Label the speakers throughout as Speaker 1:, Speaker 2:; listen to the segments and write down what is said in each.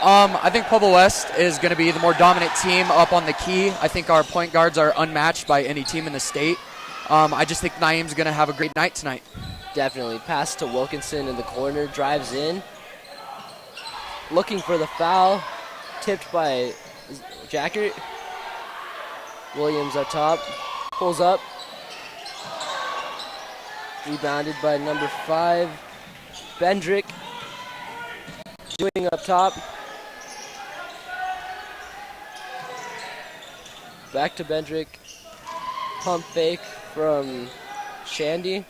Speaker 1: I think Pueblo West is going to be the more dominant team up on the key. I think our point guards are unmatched by any team in the state. I just think Naeem's going to have a great night tonight.
Speaker 2: Definitely. Pass to Wilkinson in the corner, drives in. Looking for the foul. Tipped by Jackert. Williams up top. Pulls up. Rebounded by number 5. Bendrick. Doing up top. Back to Bendrick. Pump fake from Shandy.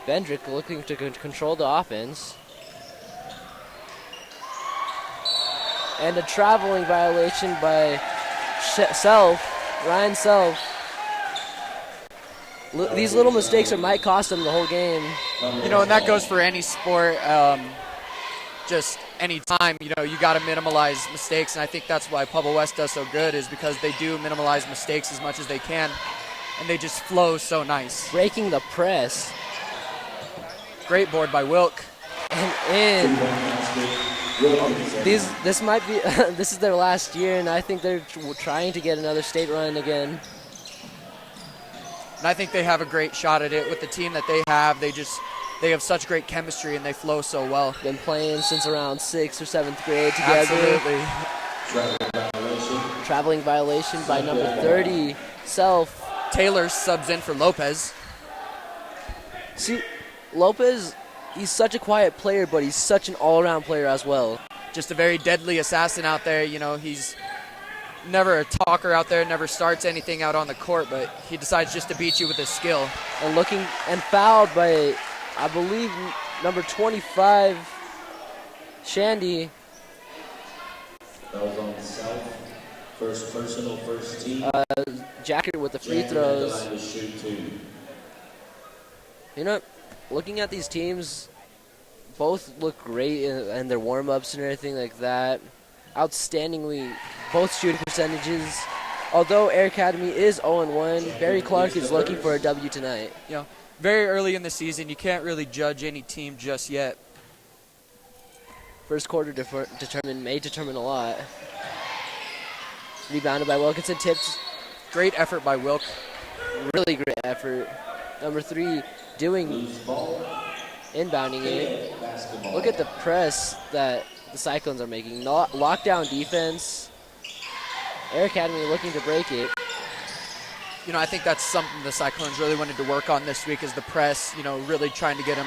Speaker 2: Bendrick looking to control the offense. And a traveling violation by Ryan Self. These little mistakes might cost him the whole game.
Speaker 1: And that goes for any sport. Just any time, you got to minimize mistakes, and I think that's why Pueblo West does so good, is because they do minimize mistakes as much as they can, and they just flow so nice.
Speaker 2: Breaking the press.
Speaker 1: Great board by Wilk.
Speaker 2: And this might be this is their last year, and I think they're trying to get another state run again.
Speaker 1: And I think they have a great shot at it with the team that they have. They have such great chemistry, and they flow so well.
Speaker 2: Been playing since around 6th or 7th grade together.
Speaker 1: Absolutely.
Speaker 2: Traveling violation by number 30, Self.
Speaker 1: Taylor subs in for Lopez.
Speaker 2: See, Lopez, he's such a quiet player, but he's such an all-around player as well.
Speaker 1: Just a very deadly assassin out there. He's never a talker out there, never starts anything out on the court, but he decides just to beat you with his skill.
Speaker 2: And fouled by, I believe, number 25, Shandy.
Speaker 3: That was on the South. First personal, first team.
Speaker 2: Jackert with the free throws. Looking at these teams, both look great in their warm-ups and everything like that. Outstandingly, both shooting percentages. Although Air Academy is 0-1, Barry Clark is looking for a W tonight.
Speaker 1: Very early in the season, you can't really judge any team just yet.
Speaker 2: First quarter may determine a lot. Rebounded by Wilkinson, tipped.
Speaker 1: Great effort by Wilk.
Speaker 2: Really great effort. Number 3 doing inbounding it. Look at the press that the Cyclones are making. Lockdown defense. Air Academy looking to break it.
Speaker 1: I think that's something the Cyclones really wanted to work on this week, is the press, really trying to get them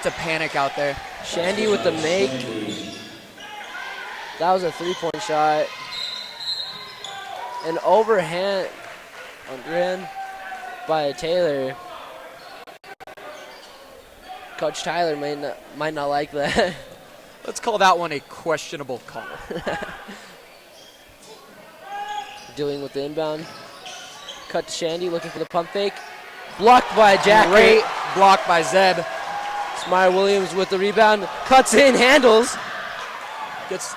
Speaker 1: to panic out there.
Speaker 2: Shandy with the make. That was a 3-point shot. An underhand by Taylor. Coach Tyler might not like that.
Speaker 1: Let's call that one a questionable call.
Speaker 2: Dealing with the inbound. Cut to Shandy, looking for the pump fake. Blocked by Jack.
Speaker 1: Great block by Zeb.
Speaker 2: Smyer Williams with the rebound. Cuts in, handles.
Speaker 1: Gets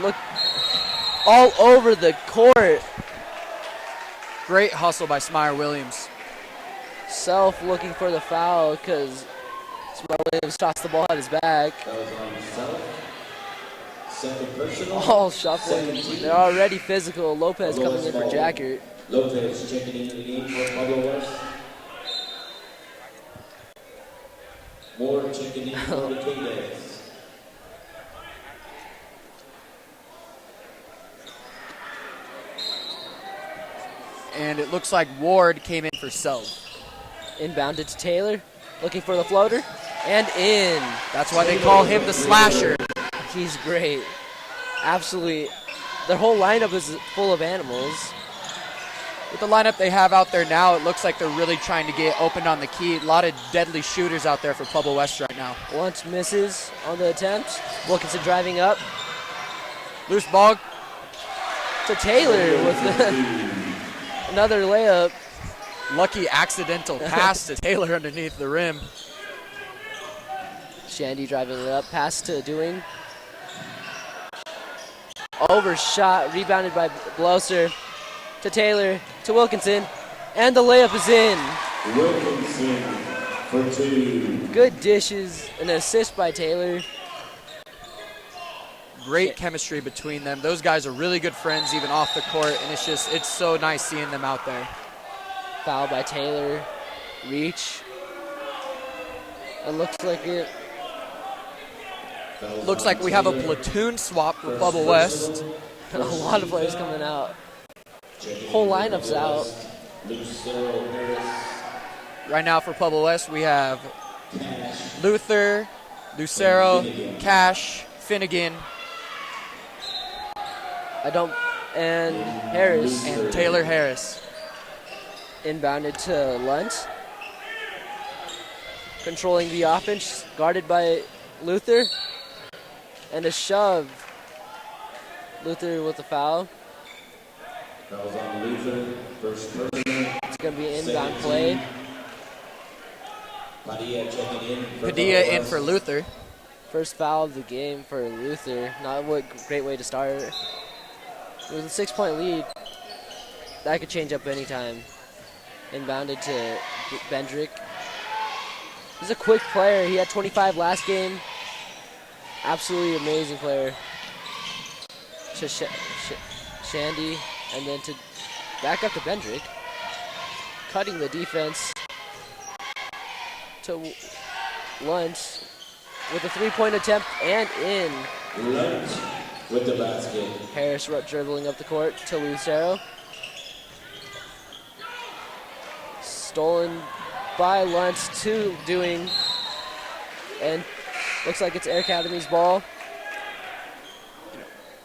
Speaker 2: look all over the court.
Speaker 1: Great hustle by Smyer Williams.
Speaker 2: Self looking for the foul because Smyer Williams tossed the ball at his back.
Speaker 3: That was on Self. Second personal.
Speaker 2: All shuffling. They're already physical. Lopez coming in for Jackert.
Speaker 3: Lopez checking into the game for Pueblo West. Ward checking in for the Kings.
Speaker 1: And it looks like Ward came in for Self.
Speaker 2: Inbounded to Taylor, looking for the floater, and in.
Speaker 1: That's why they call him the slasher.
Speaker 2: He's great. Absolutely. Their whole lineup is full of animals.
Speaker 1: With the lineup they have out there now, it looks like they're really trying to get opened on the key. A lot of deadly shooters out there for Pueblo West right now.
Speaker 2: Once misses on the attempt. Wilkinson driving up.
Speaker 1: Loose ball
Speaker 2: to Taylor with another layup.
Speaker 1: Lucky accidental pass to Taylor underneath the rim.
Speaker 2: Shandy driving it up. Pass to Dewing. Overshot. Rebounded by Blosser. To Taylor. To Wilkinson. And the layup is in.
Speaker 3: Wilkinson for 2.
Speaker 2: Good dishes, an assist by Taylor.
Speaker 1: Great chemistry between them. Those guys are really good friends even off the court, and it's so nice seeing them out there.
Speaker 2: Foul by Taylor. Reach. It looks like it.
Speaker 1: Looks like we have a platoon swap for Pueblo West.
Speaker 2: A lot of players coming out. Whole lineup's out.
Speaker 1: Right now for Pueblo West, we have Luther, Lucero, Cash, Finnegan,
Speaker 2: And Harris.
Speaker 1: and Taylor Harris.
Speaker 2: Inbounded to Lunt. Controlling the offense, guarded by Luther. And a shove. Luther with the foul.
Speaker 3: That was on Luther, first person.
Speaker 2: It's going to be an inbound play.
Speaker 3: Padilla checking in.
Speaker 1: Padilla in for Luther.
Speaker 2: First foul of the game for Luther. Not a great way to start. With a 6-point lead, that could change up anytime. Inbounded to Bendrick. He's a quick player. He had 25 last game. Absolutely amazing player. To Shandy, and then to back up to Bendrick. Cutting the defense to Lunt with a 3-point attempt and in.
Speaker 3: Lunt with the basket.
Speaker 2: Harris dribbling up the court to Lucero. Stolen by Lunt to Doing. And looks like it's Air Academy's ball.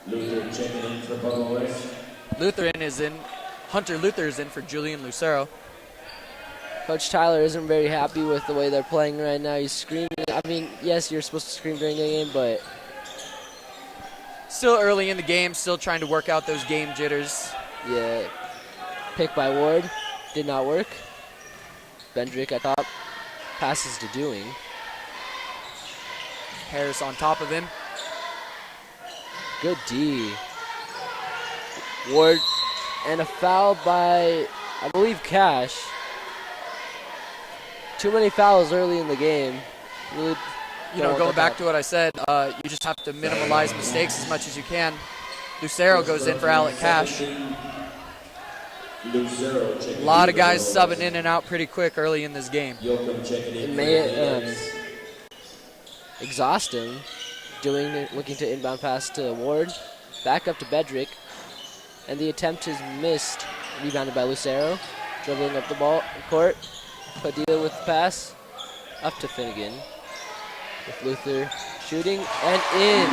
Speaker 3: Luther checking in for Pueblo West.
Speaker 1: Hunter Luther is in for Julian Lucero.
Speaker 2: Coach Tyler isn't very happy with the way they're playing right now. He's screaming. I mean, yes, you're supposed to scream during the game, but
Speaker 1: Still early in the game, still trying to work out those game jitters.
Speaker 2: yeah. Pick by Ward. Did not work. Bendrick at top. Passes to Doing.
Speaker 1: Harris on top of him.
Speaker 2: Good D. Ward. And a foul by, I believe, Cash. Too many fouls early in the game. Really,
Speaker 1: Going back to what I said, you just have to minimize mistakes as much as you can. Lucero goes in for Alec Cash.
Speaker 3: Lucero checking in.
Speaker 1: A lot of guys subbing in and out pretty quick early in this game.
Speaker 3: Yoakum checking in.
Speaker 2: It may exhaust him. Looking to inbound pass to Ward. Back up to Bedrick. And the attempt is missed. Rebounded by Lucero. Dribbling up the court. Padilla with the pass. Up to Finnegan. With Luther shooting and in.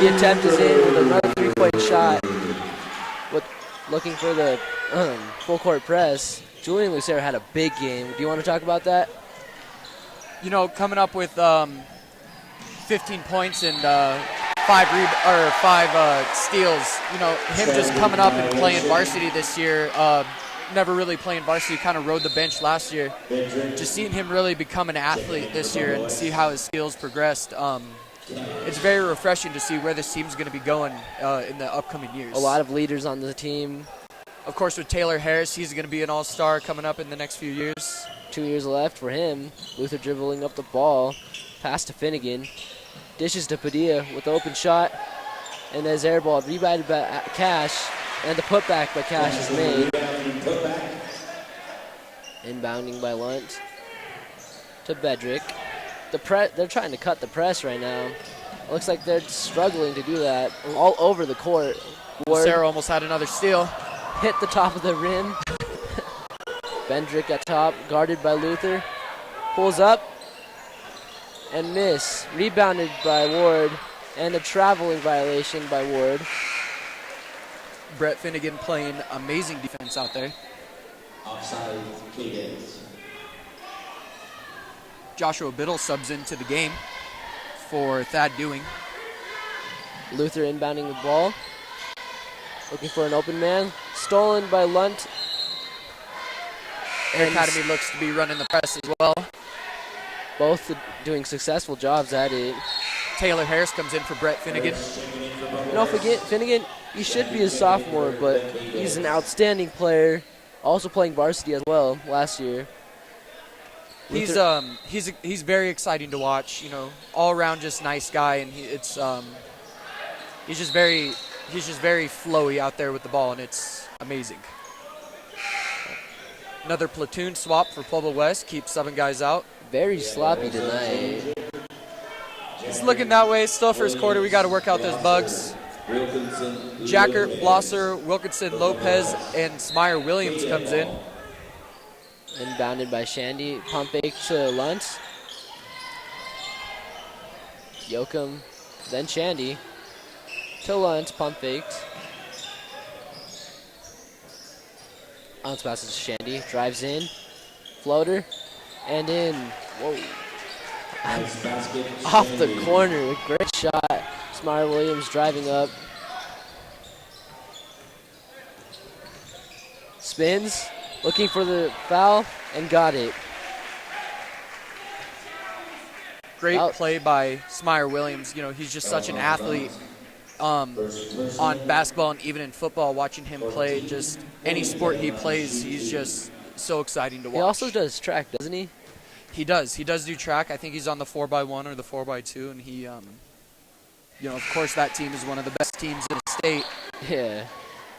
Speaker 2: The attempt is in with another 3-point shot. Looking for the full court press. Julian Lucero had a big game. Do you want to talk about that?
Speaker 1: Coming up with 15 points and five steals. Him just coming up and playing varsity this year. Never really playing varsity, kind of rode the bench last year. Just seeing him really become an athlete this year and see how his skills progressed. It's very refreshing to see where this team's going to be going in the upcoming years.
Speaker 2: A lot of leaders on the team.
Speaker 1: Of course, with Taylor Harris, he's going to be an all-star coming up in the next few years.
Speaker 2: 2 years left for him. Luther dribbling up the ball. Pass to Finnegan. Dishes to Padilla with the open shot. And as air ball rebounded by Cash. And the putback by Cash is made. Inbounding by Lunt to Bedrick. They're trying to cut the press right now. Looks like they're struggling to do that all over the court. Ward
Speaker 1: Sarah almost had another steal.
Speaker 2: hit the top of the rim. Bendrick at top, guarded by Luther. Pulls up and miss. Rebounded by Ward and a traveling violation by Ward.
Speaker 1: Brett Finnegan playing amazing defense out there.
Speaker 3: Offside cadence.
Speaker 1: Joshua Biddle subs into the game for Thad Doing.
Speaker 2: Luther inbounding the ball. Looking for an open man. Stolen by Lunt.
Speaker 1: Air Academy looks to be running the press as well.
Speaker 2: Both doing successful jobs at it.
Speaker 1: Taylor Harris comes in for Brett Finnegan.
Speaker 2: Finnegan, he should be a sophomore, but he's an outstanding player. Also playing varsity as well last year.
Speaker 1: He's very exciting to watch. You know, all around just nice guy, and he's just very flowy out there with the ball, and it's amazing. Another platoon swap for Pueblo West. Keep subbing guys out.
Speaker 2: Very sloppy tonight.
Speaker 1: It's looking that way. Still first quarter. We got to work out those bugs. Jacker, Blosser, Wilkinson, Lopez, and Smyer Williams comes in.
Speaker 2: Inbounded by Shandy. Pump fake to Luntz. Yoakum, then Shandy. To Luntz, pump faked. Luntz passes to Shandy. Drives in. Floater. And in. Whoa. Off the corner. Great shot. Smyer Williams driving up. Spins. Looking for the foul. And got it.
Speaker 1: Great play by Smyer Williams. You know, he's just such an athlete on basketball and even in football. Watching him play, just any sport he plays, he's just so exciting to watch.
Speaker 2: He also does track, doesn't he?
Speaker 1: He does. He does do track. I think he's on the 4x1 or the 4x2, and he, you know, of course that team is one of the best teams in the state.
Speaker 2: Yeah.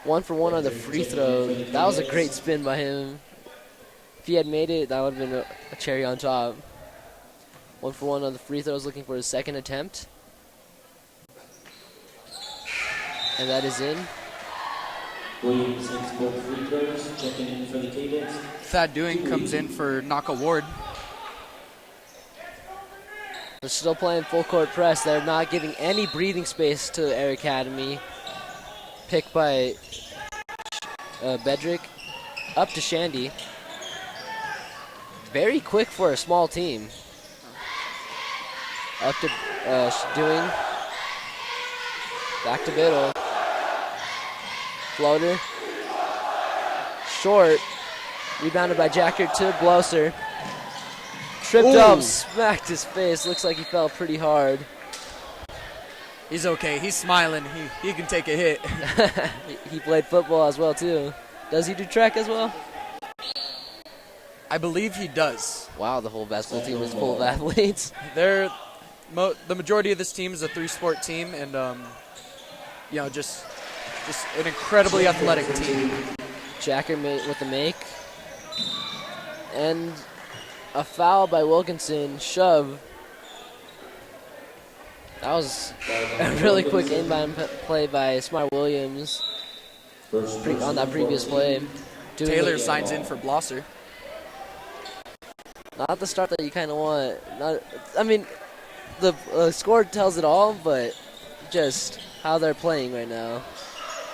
Speaker 2: 1 for 1 on the free throw. That was a great spin by him. If he had made it, that would have been a cherry on top. 1 for 1 on the free throws, looking for his second attempt. And that is in.
Speaker 3: Williams hits both free throws, checking in for the Cadets.
Speaker 1: Thad Doing comes in for Naka Ward.
Speaker 2: They're still playing full court press. They're not giving any breathing space to Air Academy. Picked by Bedrick. Up to Shandy. Very quick for a small team. Up to Doing. Back to Biddle. Floater. Short. Rebounded by Jacker to Blosser. Tripped up, smacked his face. Looks like he fell pretty hard.
Speaker 1: He's okay. He's smiling. He can take a hit.
Speaker 2: He played football as well, too. Does he do track as well?
Speaker 1: I believe he does.
Speaker 2: Wow, the whole basketball team is full of athletes.
Speaker 1: The majority of this team is a 3-sport team, and you know, just an incredibly athletic team.
Speaker 2: Jacker with the make. And a foul by Wilkinson. Shove. That was a really quick inbound play by Smyer Williams on that previous play.
Speaker 1: Taylor signs in for Blosser.
Speaker 2: Not the start that you kind of want. I mean, the score tells it all, but just how they're playing right now.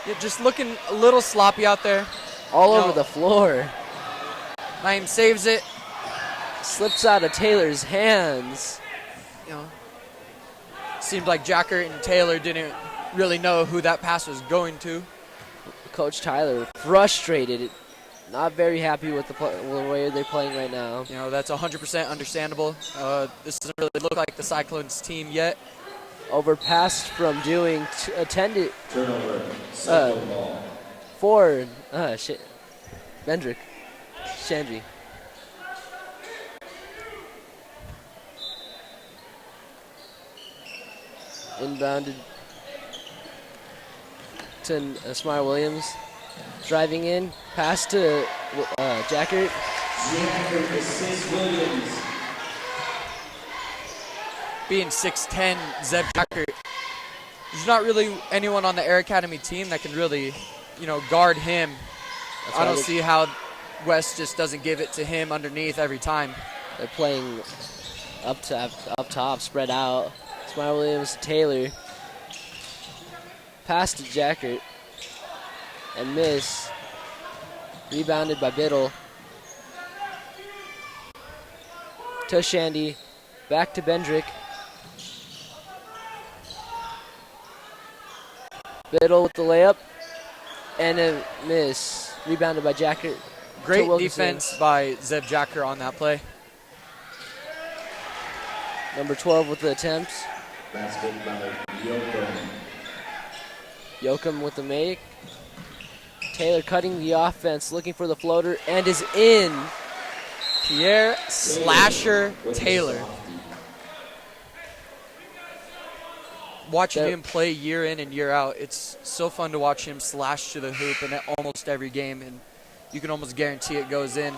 Speaker 1: Yeah, just looking a little sloppy out there.
Speaker 2: All over the floor.
Speaker 1: Naeem saves it.
Speaker 2: Slips out of Taylor's hands.
Speaker 1: You know, seemed like Jacker and Taylor didn't really know who that pass was going to.
Speaker 2: Coach Tyler frustrated. Not very happy with the way they're playing right now.
Speaker 1: You know, that's 100% understandable. This doesn't really look like the Cyclones team yet.
Speaker 2: Overpassed from Doing attended.
Speaker 3: Turnover.
Speaker 2: For Bendrick. Shandry. Inbounded to Smyer Williams. Driving in. Pass to Jacker.
Speaker 3: Jacker assists Williams.
Speaker 1: Being 6'10", Zeb Jacker, there's not really anyone on the Air Academy team that can really, you know, guard him. I don't see how West just doesn't give it to him underneath every time.
Speaker 2: They're playing up top, spread out. Smyer Williams, Taylor. Pass to Jacker. And miss. Rebounded by Biddle. To Shandy. Back to Bendrick. Biddle with the layup. And a miss. Rebounded by Jacker.
Speaker 1: Great defense by Zeb Jacker on that play.
Speaker 2: Number 12 with the attempt.
Speaker 3: Basket by Yoakum.
Speaker 2: Yoakum with the make. Taylor cutting the offense, looking for the floater, and is in.
Speaker 1: Pierre Slasher Taylor. Watching him play year in and year out, it's so fun to watch him slash to the hoop in almost every game, and you can almost guarantee it goes in.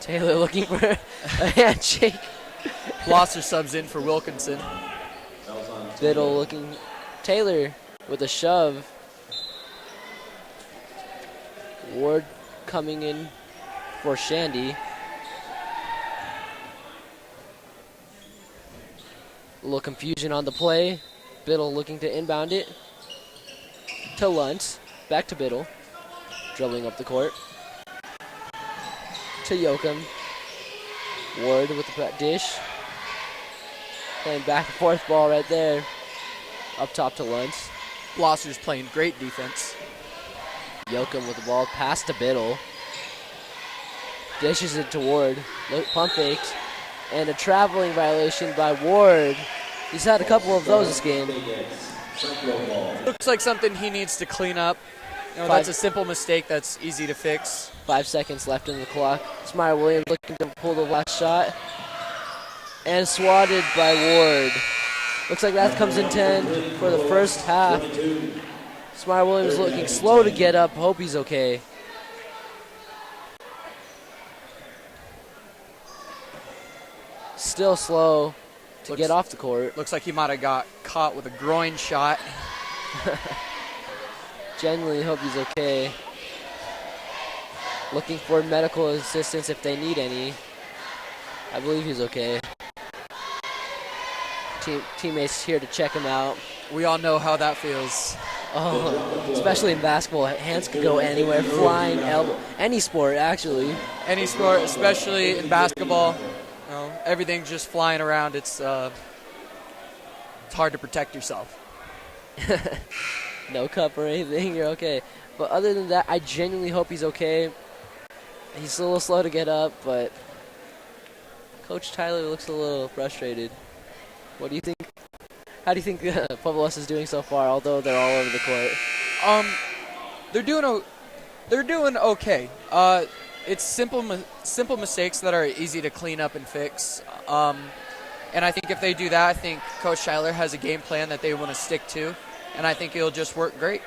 Speaker 2: Taylor looking for a handshake.
Speaker 1: Blosser subs in for Wilkinson.
Speaker 2: Biddle looking. Taylor with a shove. Ward coming in for Shandy. A little confusion on the play. Biddle looking to inbound it to Luntz. Back to Biddle. Dribbling up the court. To Yoakum. Ward with the dish. Playing back and forth ball right there. Up top to Luntz.
Speaker 1: Blosser's playing great defense.
Speaker 2: Yoakum with the ball. Pass to Biddle. Dishes it to Ward. Pump fakes. And a traveling violation by Ward. He's had a couple of those this game.
Speaker 1: Looks like something he needs to clean up. That's a simple mistake that's easy to fix.
Speaker 2: 5 seconds left in the clock. Smyer Williams looking to pull the last shot. And swatted by Ward. Looks like that comes in 10 for the first half. Smyer Williams looking slow to get up. Hope he's okay. Still slow to get off the court.
Speaker 1: Looks like he might have got caught with a groin shot.
Speaker 2: Genuinely hope he's okay. Looking for medical assistance if they need any. I believe he's okay. Teammates here to check him out.
Speaker 1: We all know how that feels.
Speaker 2: Oh, especially in basketball, hands can go anywhere, flying, elbow, any sport actually.
Speaker 1: Any sport, especially in basketball, everything's just flying around. It's hard to protect yourself.
Speaker 2: No cup or anything, you're okay. But other than that, I genuinely hope he's okay. He's a little slow to get up, but Coach Tyler looks a little frustrated. What do you think? How do you think Pueblo West is doing so far, although they're all over the court?
Speaker 1: They're doing okay. It's simple mistakes that are easy to clean up and fix. And I think if they do that, I think Coach Tyler has a game plan that they want to stick to, and I think it'll just work great.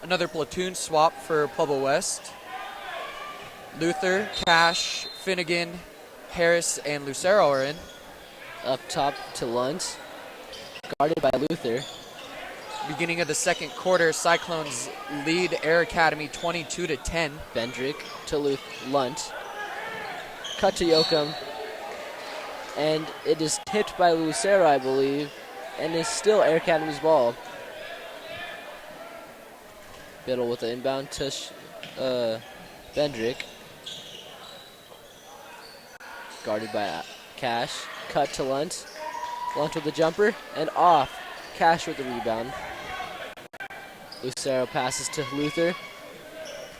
Speaker 1: Another platoon swap for Pueblo West. Luther, Cash, Finnegan, Harris, and Lucero are in.
Speaker 2: Up top to Luntz, guarded by Luther.
Speaker 1: Beginning of the second quarter, Cyclones lead Air Academy 22-10.
Speaker 2: Bendrick to Luntz. Cut to Yoakum. And it is tipped by Lucero, I believe, and is still Air Academy's ball. Biddle with the inbound to Bendrick. Guarded by Cash. Cut to Luntz. Luntz with the jumper and off. Cash with the rebound. Lucero passes to Luther.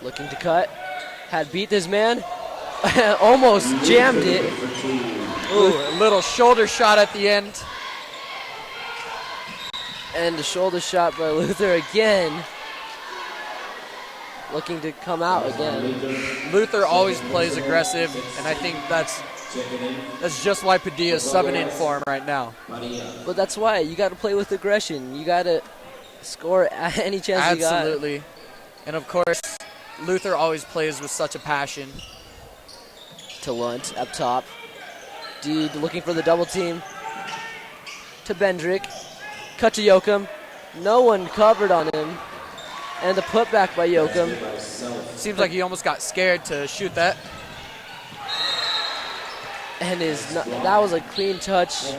Speaker 2: Looking to cut. Had beat this man. Almost jammed it.
Speaker 1: Ooh, a little shoulder shot at the end.
Speaker 2: And a shoulder shot by Luther again. Looking to come out again.
Speaker 1: Luther always plays aggressive, and I think that's just why Padilla's subbing in for him right now.
Speaker 2: But that's why you got to play with aggression. You got to score at any chance you got.
Speaker 1: Absolutely. And of course, Luther always plays with such a passion.
Speaker 2: To Luntz up top. Dude looking for the double team. To Bendrick. Cut to Yoakum. No one covered on him. And the putback by Yoakum.
Speaker 1: Seems like he almost got scared to shoot that.
Speaker 2: And that was a clean touch.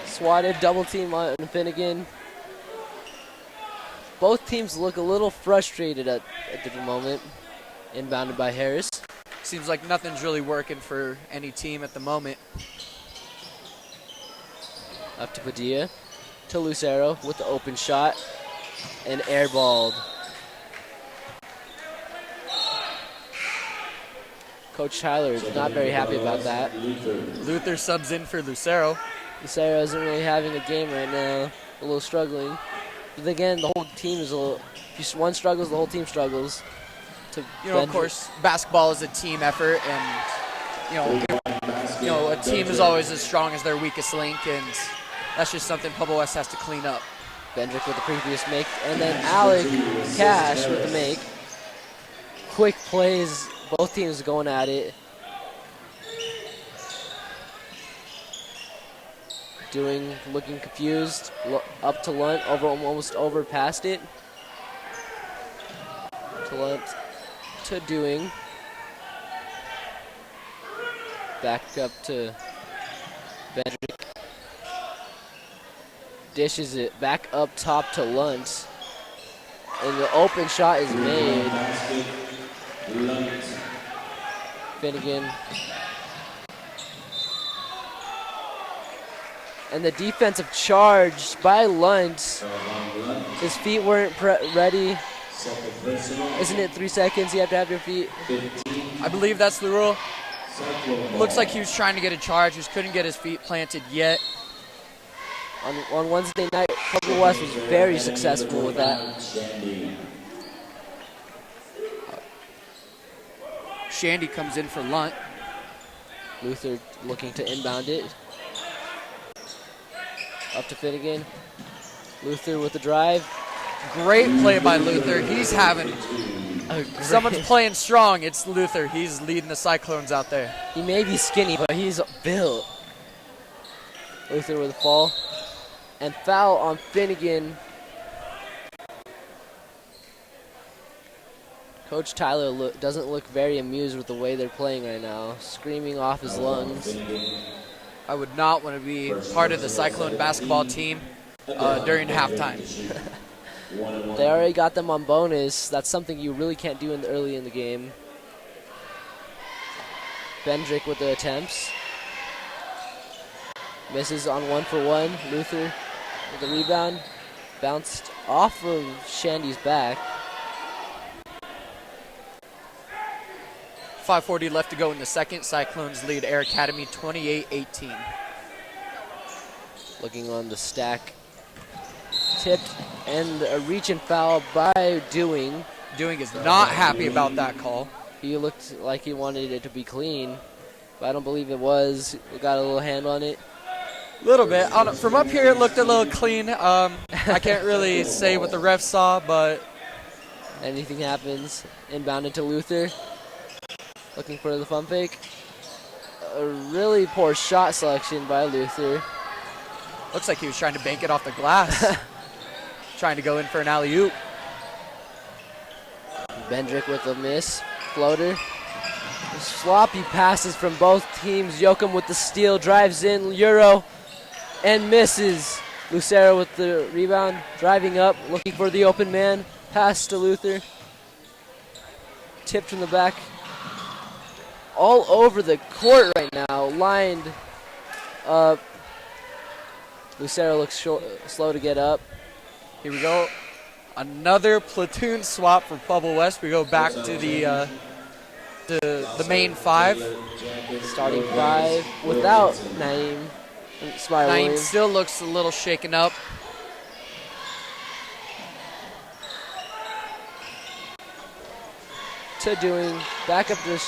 Speaker 2: Swatted, double team on Finnegan. Both teams look a little frustrated at the moment. Inbounded by Harris.
Speaker 1: Seems like nothing's really working for any team at the moment.
Speaker 2: Up to Padilla. To Lucero with the open shot. And airballed. Coach Tyler is not very happy about that.
Speaker 1: Luther subs in for Lucero.
Speaker 2: Lucero isn't really having a game right now. A little struggling. But again, the whole team is a little... If one struggles, the whole team struggles. To
Speaker 1: Of
Speaker 2: Bendrick.
Speaker 1: course, basketball is a team effort, and a team is always as strong as their weakest link, and that's just something Pueblo West has to clean up.
Speaker 2: Bendrick with the previous make, and then Alec Cash with the make. Quick plays, both teams going at it. Looking confused, up to Lunt, almost over past it. To Lunt, to Doing. Back up to Bendrick. Dishes it back up top to Lunt. And the open shot is made. Finnegan. And the defensive charge by Lunt. His feet weren't ready. Isn't it 3 seconds? You have to have your feet.
Speaker 1: I believe that's the rule. Looks like he was trying to get a charge. Just couldn't get his feet planted yet.
Speaker 2: On Wednesday night, Pueblo West was very successful with that.
Speaker 1: Shandy comes in for Lunt.
Speaker 2: Luther looking to inbound it. Up to Finnegan. Luther with the drive.
Speaker 1: Great play by Luther. He's having... Someone's playing strong. It's Luther. He's leading the Cyclones out there.
Speaker 2: He may be skinny, but he's built. Luther with a fall. And foul on Finnegan. Coach Tyler doesn't look very amused with the way they're playing right now. Screaming off his lungs.
Speaker 1: I would not want to be part of the Cyclone basketball team during halftime.
Speaker 2: They already got them on bonus. That's something you really can't do early in the game. Bendrick with the attempts. Misses on 1-for-1. Luther with the rebound. Bounced off of Shandy's back.
Speaker 1: 5:40 left to go in the second. Cyclones lead Air Academy 28-18.
Speaker 2: Looking on the stack. Tipped and a reach and foul by Doing.
Speaker 1: Doing is not happy about that call.
Speaker 2: He looked like he wanted it to be clean, but I don't believe it was. We got a little hand on it.
Speaker 1: A little bit. From up here, it looked a little clean. I can't really say what the ref saw, but...
Speaker 2: Anything happens. Inbounded to Luther. Looking for the fun fake. A really poor shot selection by Luther.
Speaker 1: Looks like he was trying to bank it off the glass. Trying to go in for an alley-oop.
Speaker 2: Bendrick with a miss. Floater. Sloppy passes from both teams. Yoakum with the steal. Drives in. Euro. And misses. Lucero with the rebound. Driving up. Looking for the open man. Pass to Luther. Tipped from the back. All over the court right now. Lined up. Lucero looks slow to get up.
Speaker 1: Here we go. Another platoon swap for Pueblo West. We go back to the main five.
Speaker 2: Starting five without Naeem.
Speaker 1: Naeem still looks a little shaken up.
Speaker 2: To Doing. Back up to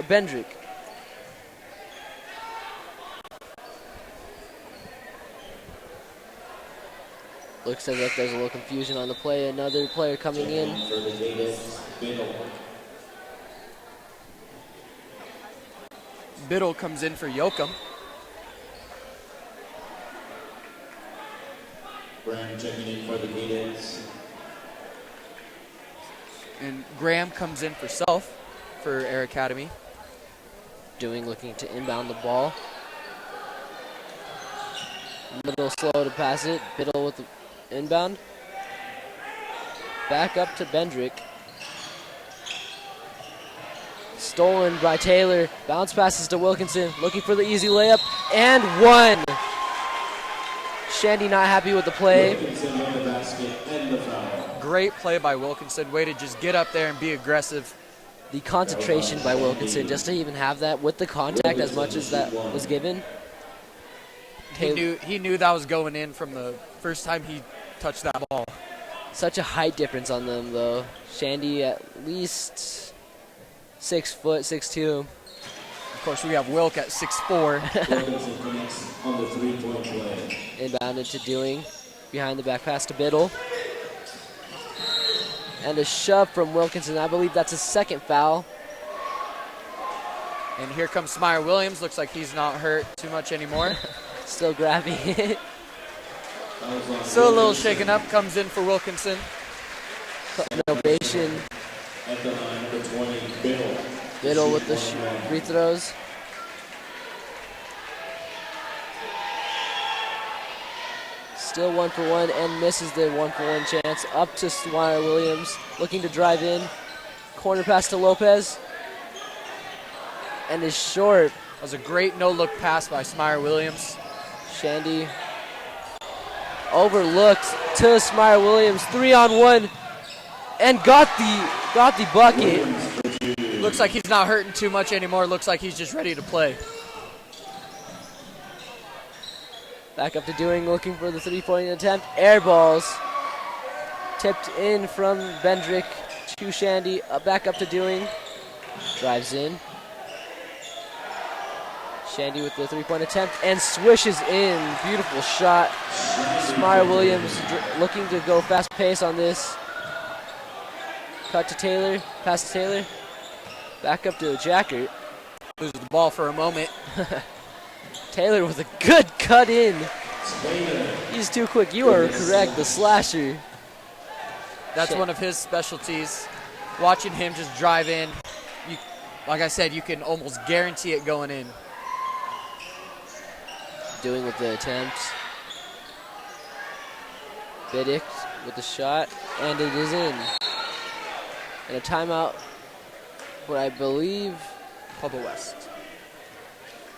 Speaker 2: Bendrick. Looks as if there's a little confusion on the play. Another player coming in.
Speaker 1: Biddle comes in for Yoakum.
Speaker 3: Graham checking in for the Gators.
Speaker 1: And Graham comes in for Self for Air Academy.
Speaker 2: Doing looking to inbound the ball. A little slow to pass it. Biddle with the inbound. Back up to Bendrick. Stolen by Taylor. Bounce passes to Wilkinson. Looking for the easy layup. And one. Shandy not happy with the play.
Speaker 3: Wilkinson with the basket and the foul.
Speaker 1: Great play by Wilkinson. Way to just get up there and be aggressive.
Speaker 2: The concentration by Wilkinson, just to even have that with the contact as much as that was given.
Speaker 1: He knew that was going in from the first time he touched that ball.
Speaker 2: Such a height difference on them, though. Shandy at least 6 foot, 6'2".
Speaker 1: Of course, we have Wilk at 6'4".
Speaker 3: On the three-point play.
Speaker 2: Inbounded to Dewing. Behind the back pass to Biddle. And a shove from Wilkinson. I believe that's his second foul.
Speaker 1: And here comes Smyer Williams. Looks like he's not hurt too much anymore.
Speaker 2: Still grabbing it.
Speaker 1: Still a little shaken up. Comes in for Wilkinson.
Speaker 2: An ovation.
Speaker 3: At the line, number 20, Biddle.
Speaker 2: Biddle with the free throws. Still 1 for 1 and misses the 1 for 1 chance. Up to Smyer Williams, looking to drive in. Corner pass to Lopez. And is short.
Speaker 1: That was a great no-look pass by Smyer Williams.
Speaker 2: Shandy overlooked to Smyer Williams. 3-on-1 and got the bucket.
Speaker 1: Looks like he's not hurting too much anymore. Looks like he's just ready to play.
Speaker 2: Back up to Dewing, looking for the three-point attempt. Air balls. Tipped in from Bendrick to Shandy. Back up to Dewing. Drives in. Shandy with the three-point attempt and swishes in. Beautiful shot. Smyer Williams looking to go fast pace on this. Cut to Taylor. Pass to Taylor. Back up to Jackert.
Speaker 1: Loses the ball for a moment.
Speaker 2: Taylor with a good cut in. He's too quick. You are correct. The slasher.
Speaker 1: That's one of his specialties. Watching him just drive in, like I said, you can almost guarantee it going in.
Speaker 2: Doing with the attempt. Biddick with the shot, and it is in. And a timeout, but I believe
Speaker 1: Pueblo West.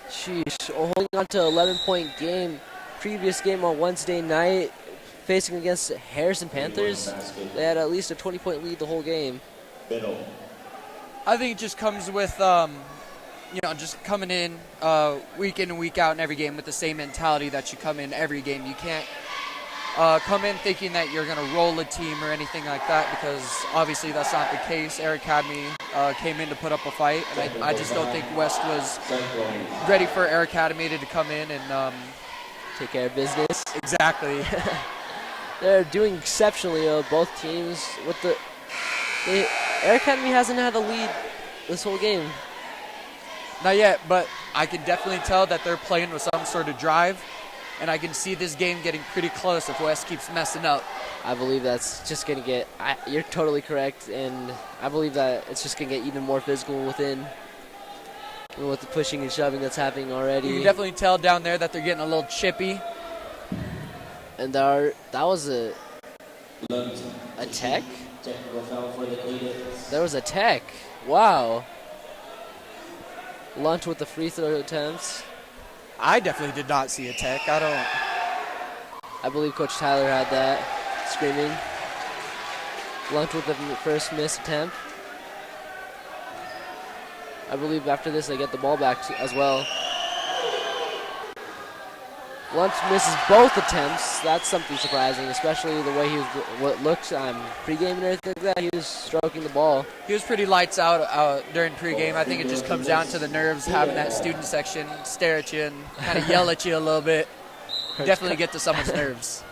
Speaker 2: Sheesh, holding on to 11-point game. Previous game on Wednesday night, facing against Harrison Panthers. They had at least a 20-point lead the whole game.
Speaker 1: I think it just comes with, just coming in week in and week out in every game with the same mentality that you come in every game. You can't come in thinking that you're going to roll a team or anything like that, because obviously that's not the case. Air Academy came in to put up a fight, and I just don't think West was ready for Air Academy to come in and
Speaker 2: take care of business.
Speaker 1: Exactly.
Speaker 2: They're doing exceptionally, both teams. With the Air Academy hasn't had a lead this whole game.
Speaker 1: Not yet, but I can definitely tell that they're playing with some sort of drive, and I can see this game getting pretty close if West keeps messing up.
Speaker 2: I believe that's just going to get – you're totally correct, and I believe that it's just going to get even more physical with the pushing and shoving that's happening already.
Speaker 1: You can definitely tell down there that they're getting a little chippy.
Speaker 2: And that was a tech? There was a tech. Wow. Lunch with the free throw attempts.
Speaker 1: I definitely did not see a tech.
Speaker 2: I believe Coach Tyler had that. Screaming. Lunch with the first missed attempt. I believe after this they get the ball back as well. Lunch misses both attempts. That's something surprising, especially the way he looked pregame and everything like that. He was stroking the ball.
Speaker 1: He was pretty lights out during pregame. I think it just comes down to the nerves, having that student section stare at you and kind of yell at you a little bit. Definitely get to someone's nerves.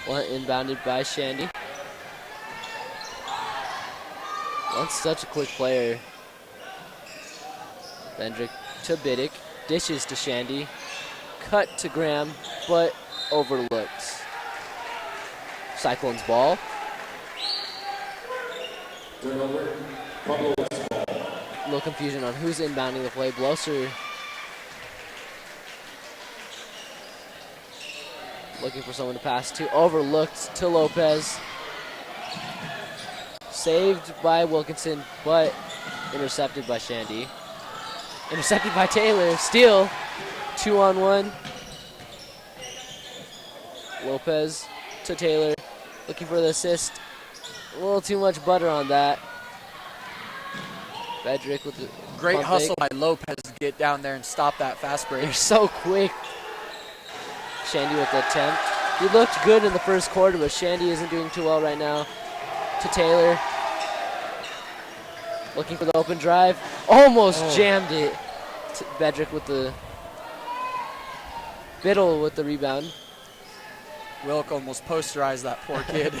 Speaker 2: One inbounded by Shandy. One's such a quick player. Bendrick to Biddick. Dishes to Shandy. Cut to Graham, but overlooked. Cyclones ball.
Speaker 3: Turnover. Pueblo West ball.
Speaker 2: A little confusion on who's inbounding the play. Blosser looking for someone to pass to. Overlooked to Lopez. Saved by Wilkinson, but intercepted by Shandy. Intercepted by Taylor. Steal. 2-on-1. Lopez to Taylor. Looking for the assist. A little too much butter on that. Bedrick with the
Speaker 1: great
Speaker 2: pump
Speaker 1: hustle
Speaker 2: fake.
Speaker 1: by Lopez to get down there and stop that fast break.
Speaker 2: They're so quick. Shandy with the attempt. He looked good in the first quarter, but Shandy isn't doing too well right now. To Taylor. Looking for the open drive. Almost jammed it. Bedrick with the... Biddle with the rebound.
Speaker 1: Wilk almost posterized that poor kid.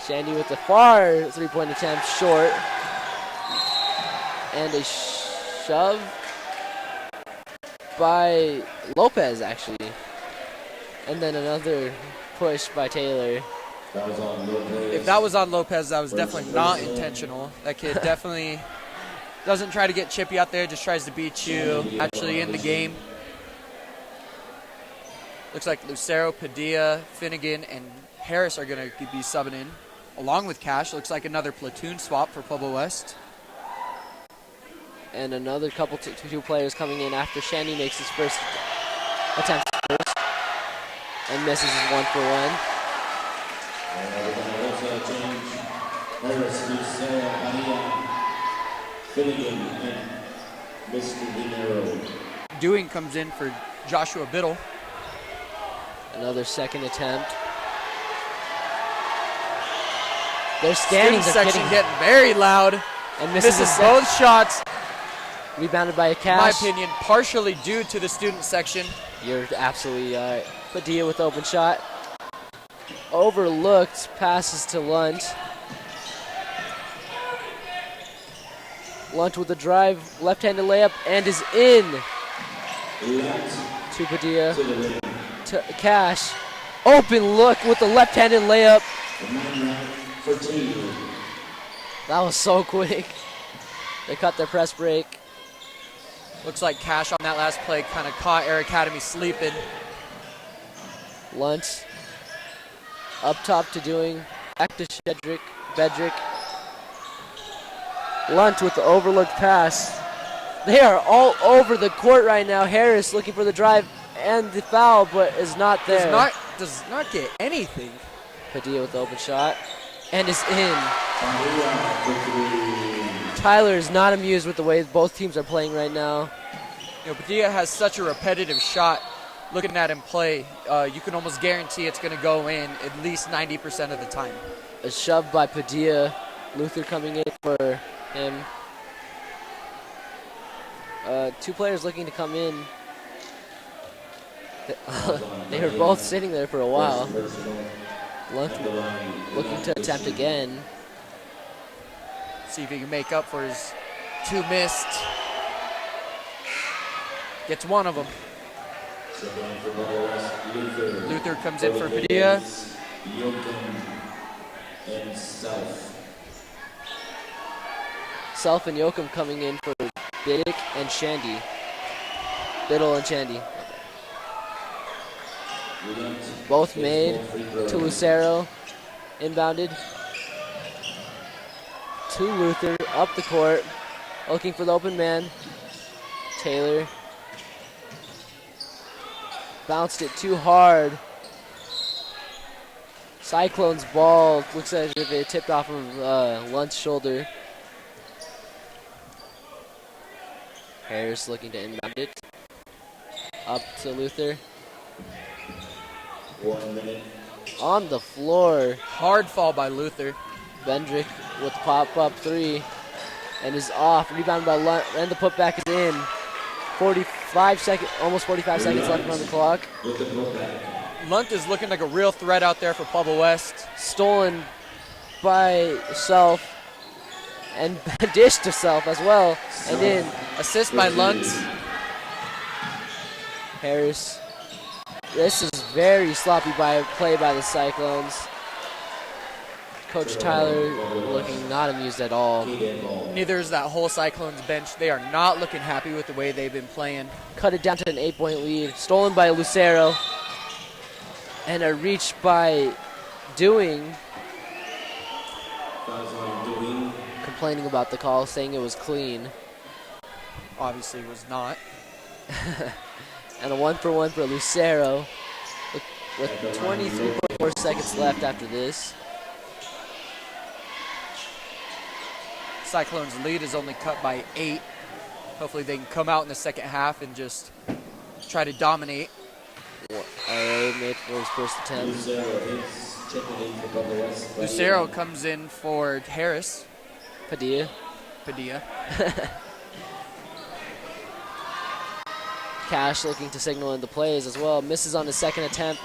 Speaker 2: Shandy with the far three-point attempt, short. And a shove by Lopez, actually. And then another push by Taylor.
Speaker 3: That was on Lopez.
Speaker 1: If that was on Lopez, that was definitely not intentional. That kid definitely doesn't try to get chippy out there, just tries to beat you actually in the game. Looks like Lucero, Padilla, Finnegan, and Harris are going to be subbing in, along with Cash. Looks like another platoon swap for Pueblo West.
Speaker 2: And another couple two players coming in after Shandy makes his first attempt and misses his 1-for-1.
Speaker 3: We're going to also change Harris, Lucero, Padilla, Finnegan, and Mr. Dinero.
Speaker 1: Dewing comes in for Joshua Biddle.
Speaker 2: Another second attempt. Their standings
Speaker 1: Student
Speaker 2: are
Speaker 1: section
Speaker 2: getting
Speaker 1: getting very loud.
Speaker 2: and misses
Speaker 1: Misses
Speaker 2: his
Speaker 1: both shots.
Speaker 2: Rebounded by a
Speaker 1: In my
Speaker 2: Cash.
Speaker 1: opinion, partially due to the student section.
Speaker 2: You're absolutely right. Padilla with the open shot. Overlooked, passes to Lunt. Lunt with the drive, left-handed layup, and is in. To Padilla.
Speaker 3: To the rim.
Speaker 2: To Cash. Open look with the left-handed layup.
Speaker 3: The man round for two.
Speaker 2: That was so quick. They cut their press break.
Speaker 1: Looks like Cash on that last play kind of caught Air Academy sleeping.
Speaker 2: Lunt up top to Doing. Back to Bedrick. Lunt with the overlooked pass. They are all over the court right now. Harris looking for the drive and the foul, but is not there.
Speaker 1: Does not get anything.
Speaker 2: Padilla with the open shot and is in.
Speaker 3: Padilla for three.
Speaker 2: Tyler is not amused with the way both teams are playing right now.
Speaker 1: You know, Padilla has such a repetitive shot. Looking at him play, you can almost guarantee it's going to go in at least 90% of the time.
Speaker 2: A shove by Padilla. Luther coming in for him. Two players looking to come in. They were both sitting there for a while. Lunt looking to attempt again.
Speaker 1: See if he can make up for his two missed. Gets one of them. Luther comes in for Padilla.
Speaker 3: And South.
Speaker 2: Self and Yoakum coming in for Biddick and Shandy. Biddle and Shandy. Both made to Lucero. Inbounded. To Luther. Up the court. Looking for the open man. Taylor. Bounced it too hard. Cyclone's ball looks as if it tipped off of Lunt's shoulder. Harris looking to inbound it. Up to Luther.
Speaker 3: 1 minute.
Speaker 2: On the floor.
Speaker 1: Hard fall by Luther.
Speaker 2: Bendrick with the pop-up three. And is off. Rebounded by Lunt. And the putback is in. 45 seconds, almost 45 seconds left on the clock.
Speaker 3: With the putback.
Speaker 1: Lunt is looking like a real threat out there for Pueblo West.
Speaker 2: Stolen by Self. And dished to Self as well. And in.
Speaker 1: Assist by Lunt.
Speaker 2: Harris. This is very sloppy play by the Cyclones. Coach Tyler looking not amused at all.
Speaker 1: Neither is that whole Cyclones bench. They are not looking happy with the way they've been playing.
Speaker 2: Cut it down to an 8-point lead. Stolen by Lucero. And a reach by Dewing. Complaining about the call, saying it was clean.
Speaker 1: Obviously was not.
Speaker 2: And a 1-for-1 for Lucero. With 23.4 seconds left after this.
Speaker 1: Cyclones' lead is only cut by 8. Hopefully they can come out in the second half and just try to dominate.
Speaker 2: RA made for his first attempt.
Speaker 3: Lucero is checking in for Pueblo West.
Speaker 1: Lucero comes in for Harris.
Speaker 2: Padilla. Cash looking to signal into plays as well. Misses on his second attempt.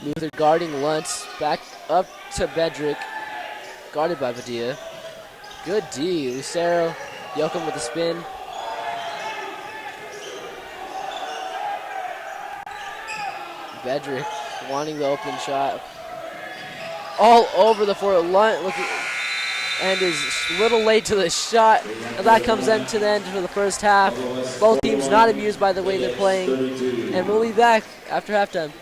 Speaker 2: Luther guarding Luntz. Back up to Bedrick. Guarded by Padilla. Good D. Lucero. Yoakum with a spin. Bedrick wanting the open shot. All over the floor. Lunt looking and is a little late to the shot. And that comes end to the end for the first half. Both teams not amused by the way they're playing. And we'll be back after halftime.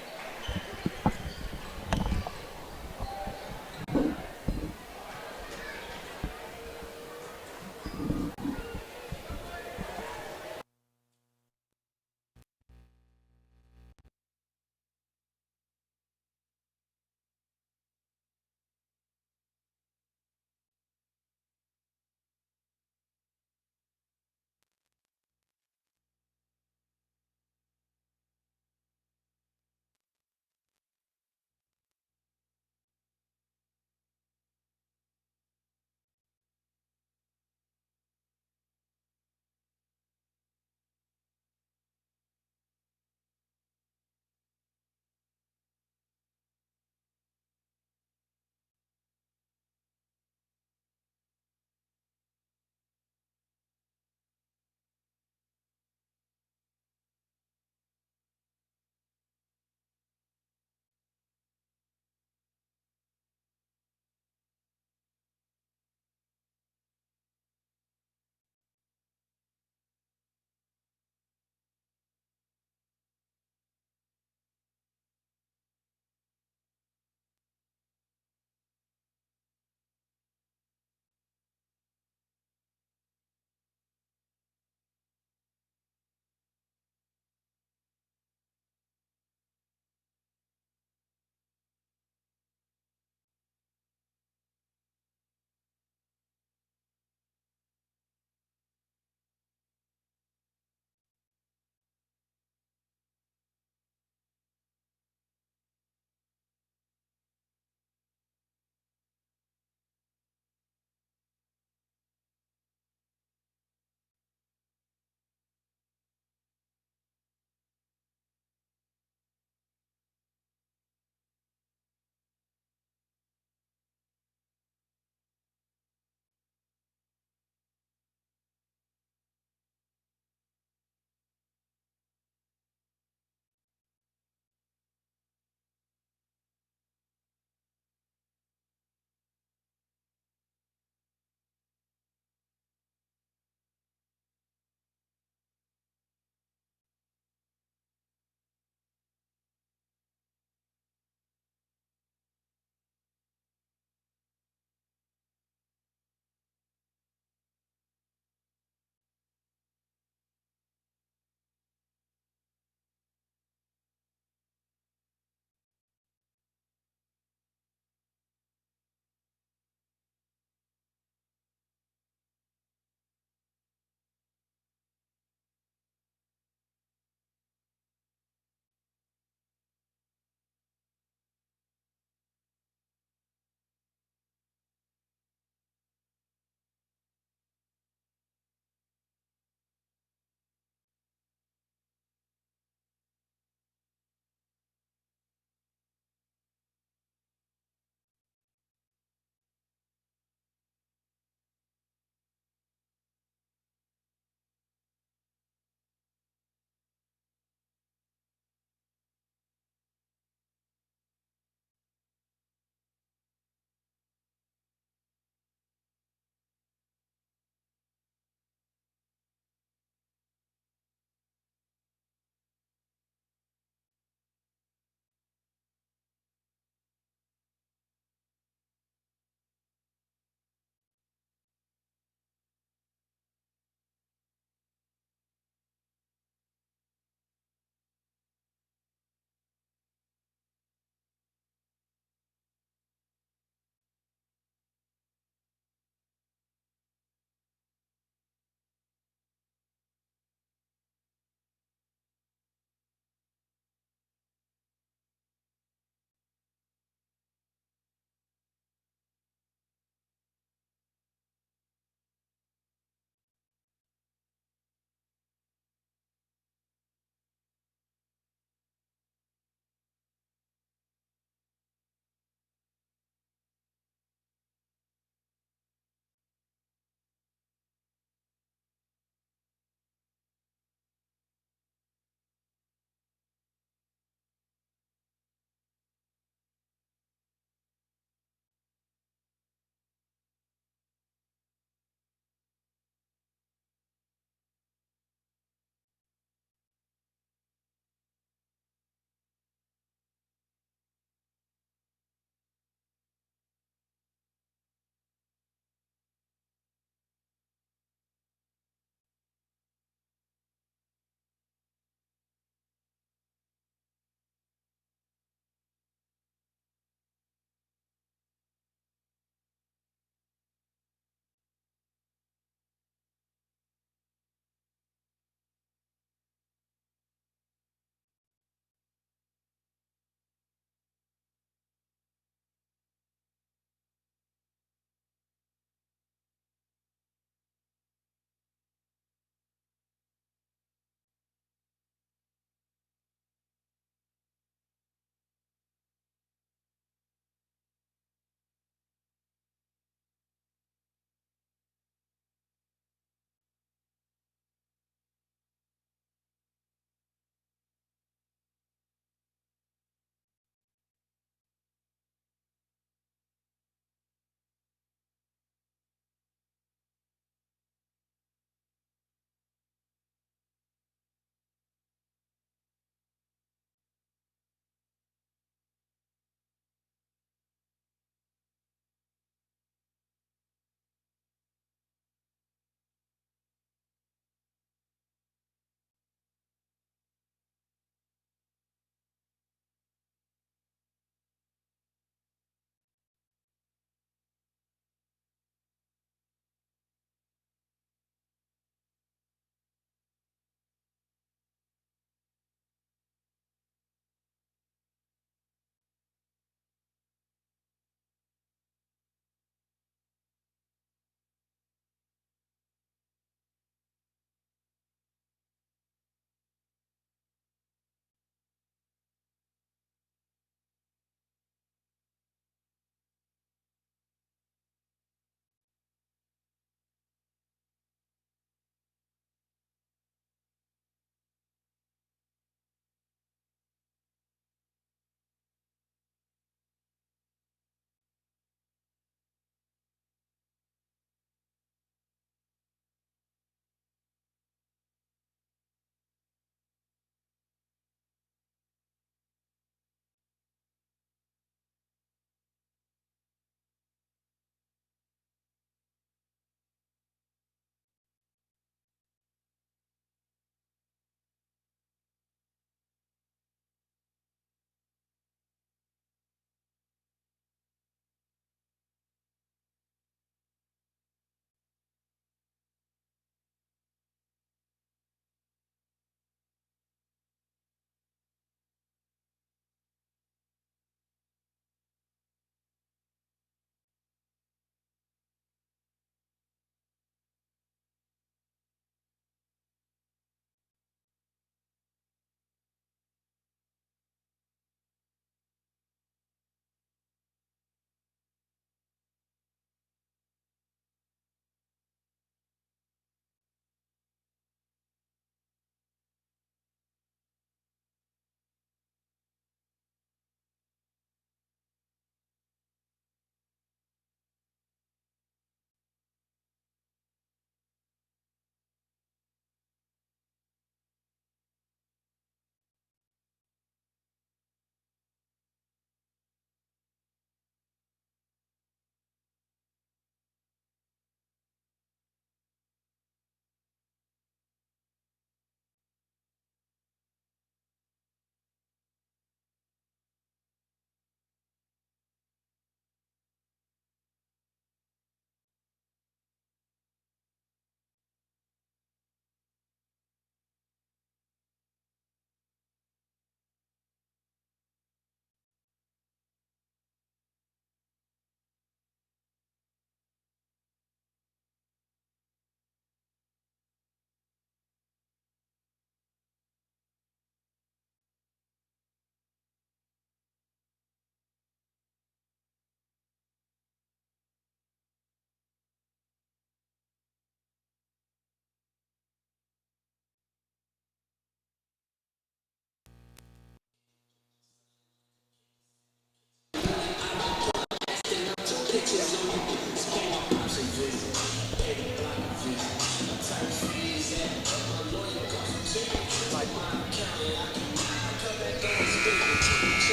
Speaker 2: And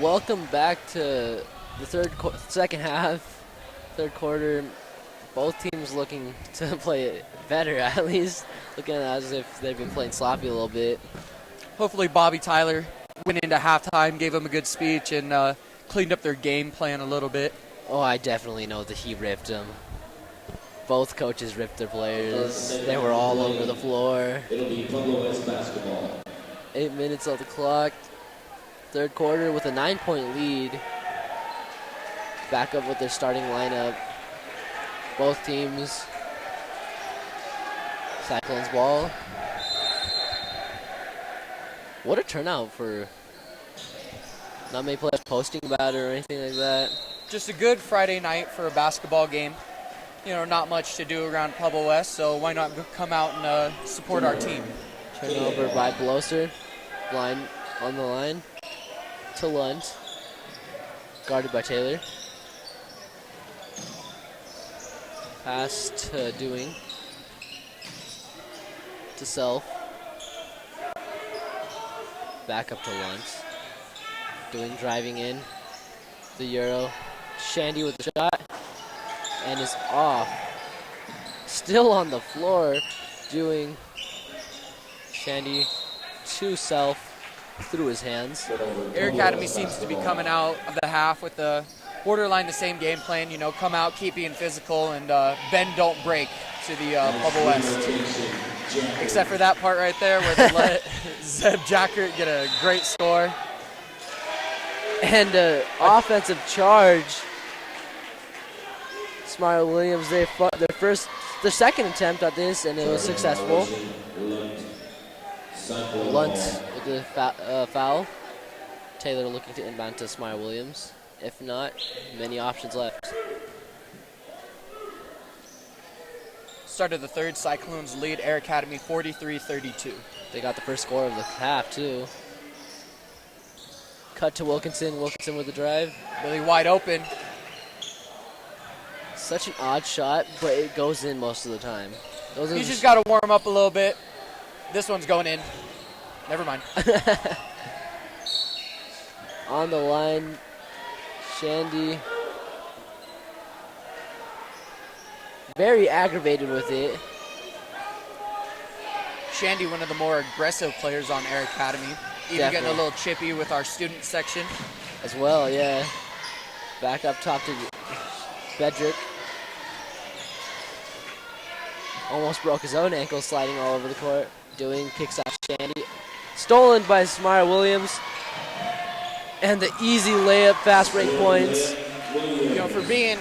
Speaker 2: welcome back to the second half, third quarter. Both teams looking to play it better, at least. Looking as if they've been playing sloppy a little bit.
Speaker 1: Hopefully Bobby Tyler went into halftime, gave them a good speech, and cleaned up their game plan a little bit.
Speaker 2: Oh, I definitely know that he ripped them. Both coaches ripped their players. They were all over the floor.
Speaker 3: It'll be Pueblo basketball.
Speaker 2: 8 minutes on the clock. Third quarter with a 9-point lead. Back up with their starting lineup. Both teams. Cyclones ball. What a turnout for not many players posting about it or anything like that.
Speaker 1: Just a good Friday night for a basketball game. You know, not much to do around Pueblo West, so why not come out and support our team?
Speaker 2: Turnover by Bloser. Blind on the line to Lunt. Guarded by Taylor. Pass to Doing. To Self. Back up to Lunt. Doing driving in. The Euro. Shandy with the shot. And is off. Still on the floor. Doing. Shandy to Self. Through his hands.
Speaker 1: Air Academy seems to be coming out of the half with the borderline the same game plan. You know, come out, keep being physical, and bend, don't break to the Pueblo West. Except for that part right there where they let Zeb Jackert get a great score.
Speaker 2: And offensive charge. Smart Williams, their second attempt at this, and it was successful. Lunt with the foul. Taylor looking to inbound to Smart Williams. If not, many options left.
Speaker 1: Start of the third, Cyclones lead Air Academy 43-32.
Speaker 2: They got the first score of the half, too. Cut to Wilkinson. Wilkinson with the drive.
Speaker 1: Really wide open.
Speaker 2: Such an odd shot, but it goes in most of the time.
Speaker 1: You just got to warm up a little bit. This one's going in. Never mind.
Speaker 2: On the line, Shandy. Very aggravated with it.
Speaker 1: Shandy, one of the more aggressive players on Air Academy. Even
Speaker 2: Definitely.
Speaker 1: getting a little chippy with our student section.
Speaker 2: As well, yeah. Back up top to Bedrick. Almost broke his own ankle sliding all over the court. Doing kicks out Shandy. Stolen by Smart Williams. And the easy layup, fast break points.
Speaker 1: You know, for being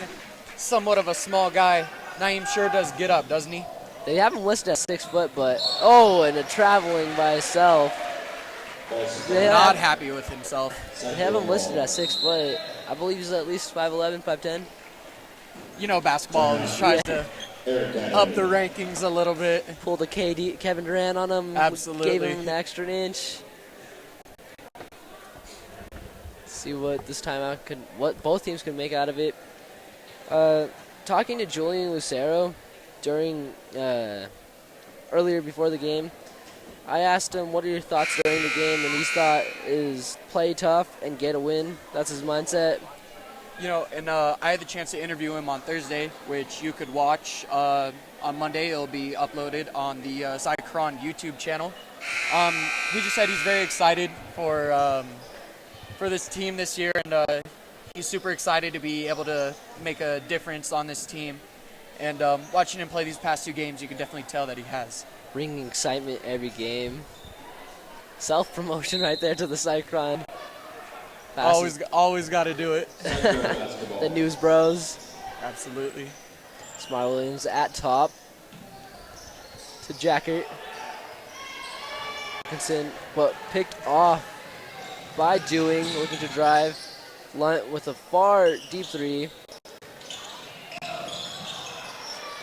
Speaker 1: somewhat of a small guy, Naeem sure does get up, doesn't he?
Speaker 2: They have him listed at 6 foot, but and a traveling by himself.
Speaker 1: Not happy with himself.
Speaker 2: They have him listed at 6 foot. I believe he's at least 5'11", 5'10".
Speaker 1: You know, basketball just tries to up the rankings a little bit.
Speaker 2: Pulled a Kevin Durant on him.
Speaker 1: Absolutely.
Speaker 2: Gave him an extra inch. See what this timeout what both teams can make out of it. Talking to Julian Lucero during earlier before the game, I asked him, what are your thoughts during the game? And his thought is play tough and get a win. That's his mindset.
Speaker 1: You know, and I had the chance to interview him on Thursday, which you could watch on Monday. It'll be uploaded on the Cycron YouTube channel. He just said he's very excited for this team this year, and he's super excited to be able to make a difference on this team. And watching him play these past 2 games, you can definitely tell that he has.
Speaker 2: Bringing excitement every game. Self-promotion right there to the Cycron.
Speaker 1: Always got to do it.
Speaker 2: The News Bros.
Speaker 1: Absolutely.
Speaker 2: Smart Williams at top to Jackert. Wilkinson, but picked off by Doing, looking to drive. Lunt with a far deep 3.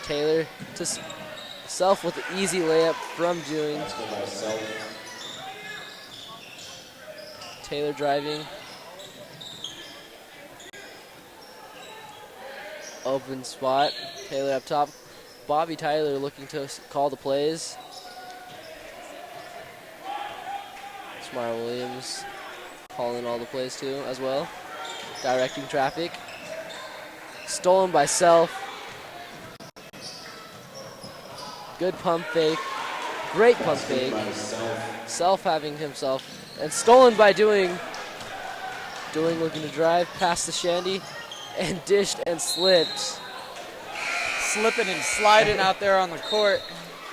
Speaker 2: Taylor to Self with an easy layup from Doing. Taylor driving. Open spot. Taylor up top. Bobby Tyler looking to call the plays. Smart Williams calling all the plays too as well. Directing traffic. Stolen by Self. Good pump fake. Great pump fake. Self having himself. And stolen by Doing. Doing looking to drive past the Shandy. And dished and slipped.
Speaker 1: Slipping and sliding out there on the court.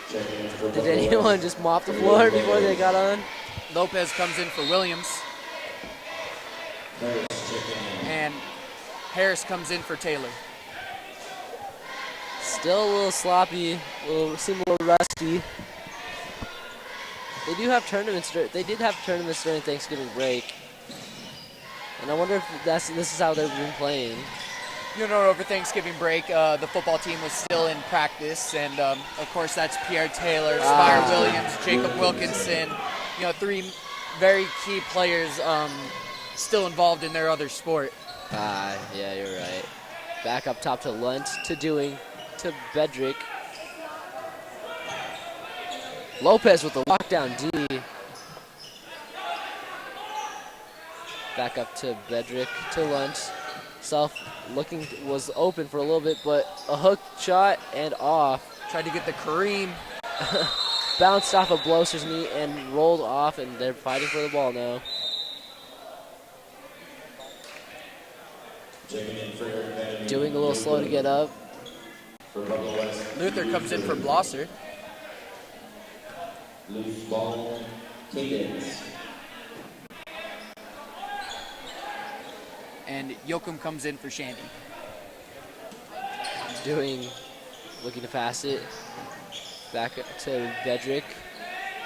Speaker 2: Did anyone just mop the floor before they got on?
Speaker 1: Lopez comes in for Williams. And Harris comes in for Taylor.
Speaker 2: Still a little sloppy, seem a little rusty. They do have tournaments. They did have tournaments during Thanksgiving break, and I wonder if this is how they've been playing.
Speaker 1: You know, over Thanksgiving break, the football team was still in practice, and of course that's Pierre Taylor, Spire Williams, Jacob Wilkinson. You know, 3 very key players still involved in their other sport.
Speaker 2: Yeah, you're right. Back up top to Lunt, to Doing, to Bedrick. Lopez with the lockdown D. Back up to Bedrick, to Lunt. Self looking was open for a little bit, but a hook shot and off.
Speaker 1: Tried to get the Kareem.
Speaker 2: Bounced off of Bloser's knee and rolled off, and they're fighting for the ball now. Doing a little slow to get up.
Speaker 1: Luther comes in for Blosser.
Speaker 3: Loose ball, Higgins.
Speaker 1: And Yoakum comes in for Shandy.
Speaker 2: Doing, looking to pass it. Back to Bedrick.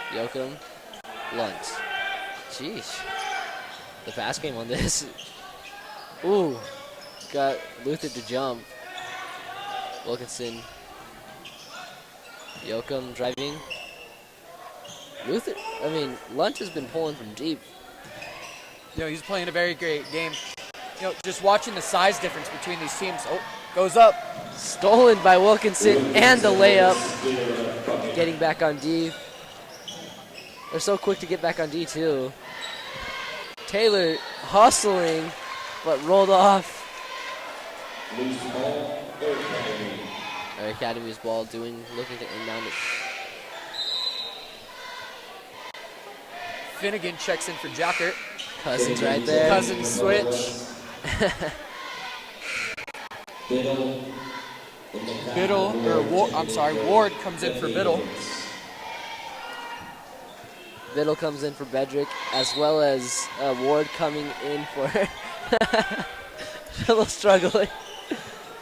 Speaker 2: Yoakum. Lunt. Jeez. The pass game on this. Ooh. Got Luther to jump. Wilkinson. Yoakum driving. Lunt has been pulling from deep.
Speaker 1: You know, he's playing a very great game. You know, just watching the size difference between these teams. Oh, goes up.
Speaker 2: Stolen by Wilkinson and the layup. Getting back on D. They're so quick to get back on D too. Taylor hustling, but rolled off. Our Academy's ball. Doing, looking to inbound it.
Speaker 1: Finnegan checks in for Jackert.
Speaker 2: Cousins right there.
Speaker 1: Cousins switch. Ward comes in for Biddle.
Speaker 2: Biddle comes in for Bedrick, as well as Ward coming in for a little struggling.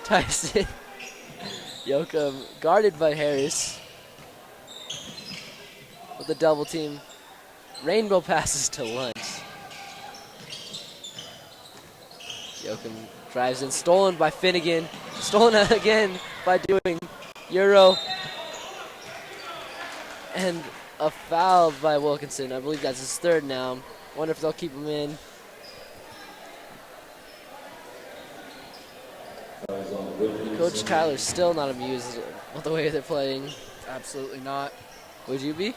Speaker 2: Tyson. Yoakum guarded by Harris. With the double team. Rainbow passes to Lunt. Yoakum drives in, stolen by Finnegan. Stolen again by Doing. Euro. And a foul by Wilkinson. I believe that's his 3rd now. Wonder if they'll keep him in. Coach Tyler's still not amused with the way they're playing.
Speaker 1: Absolutely not.
Speaker 2: Would you be?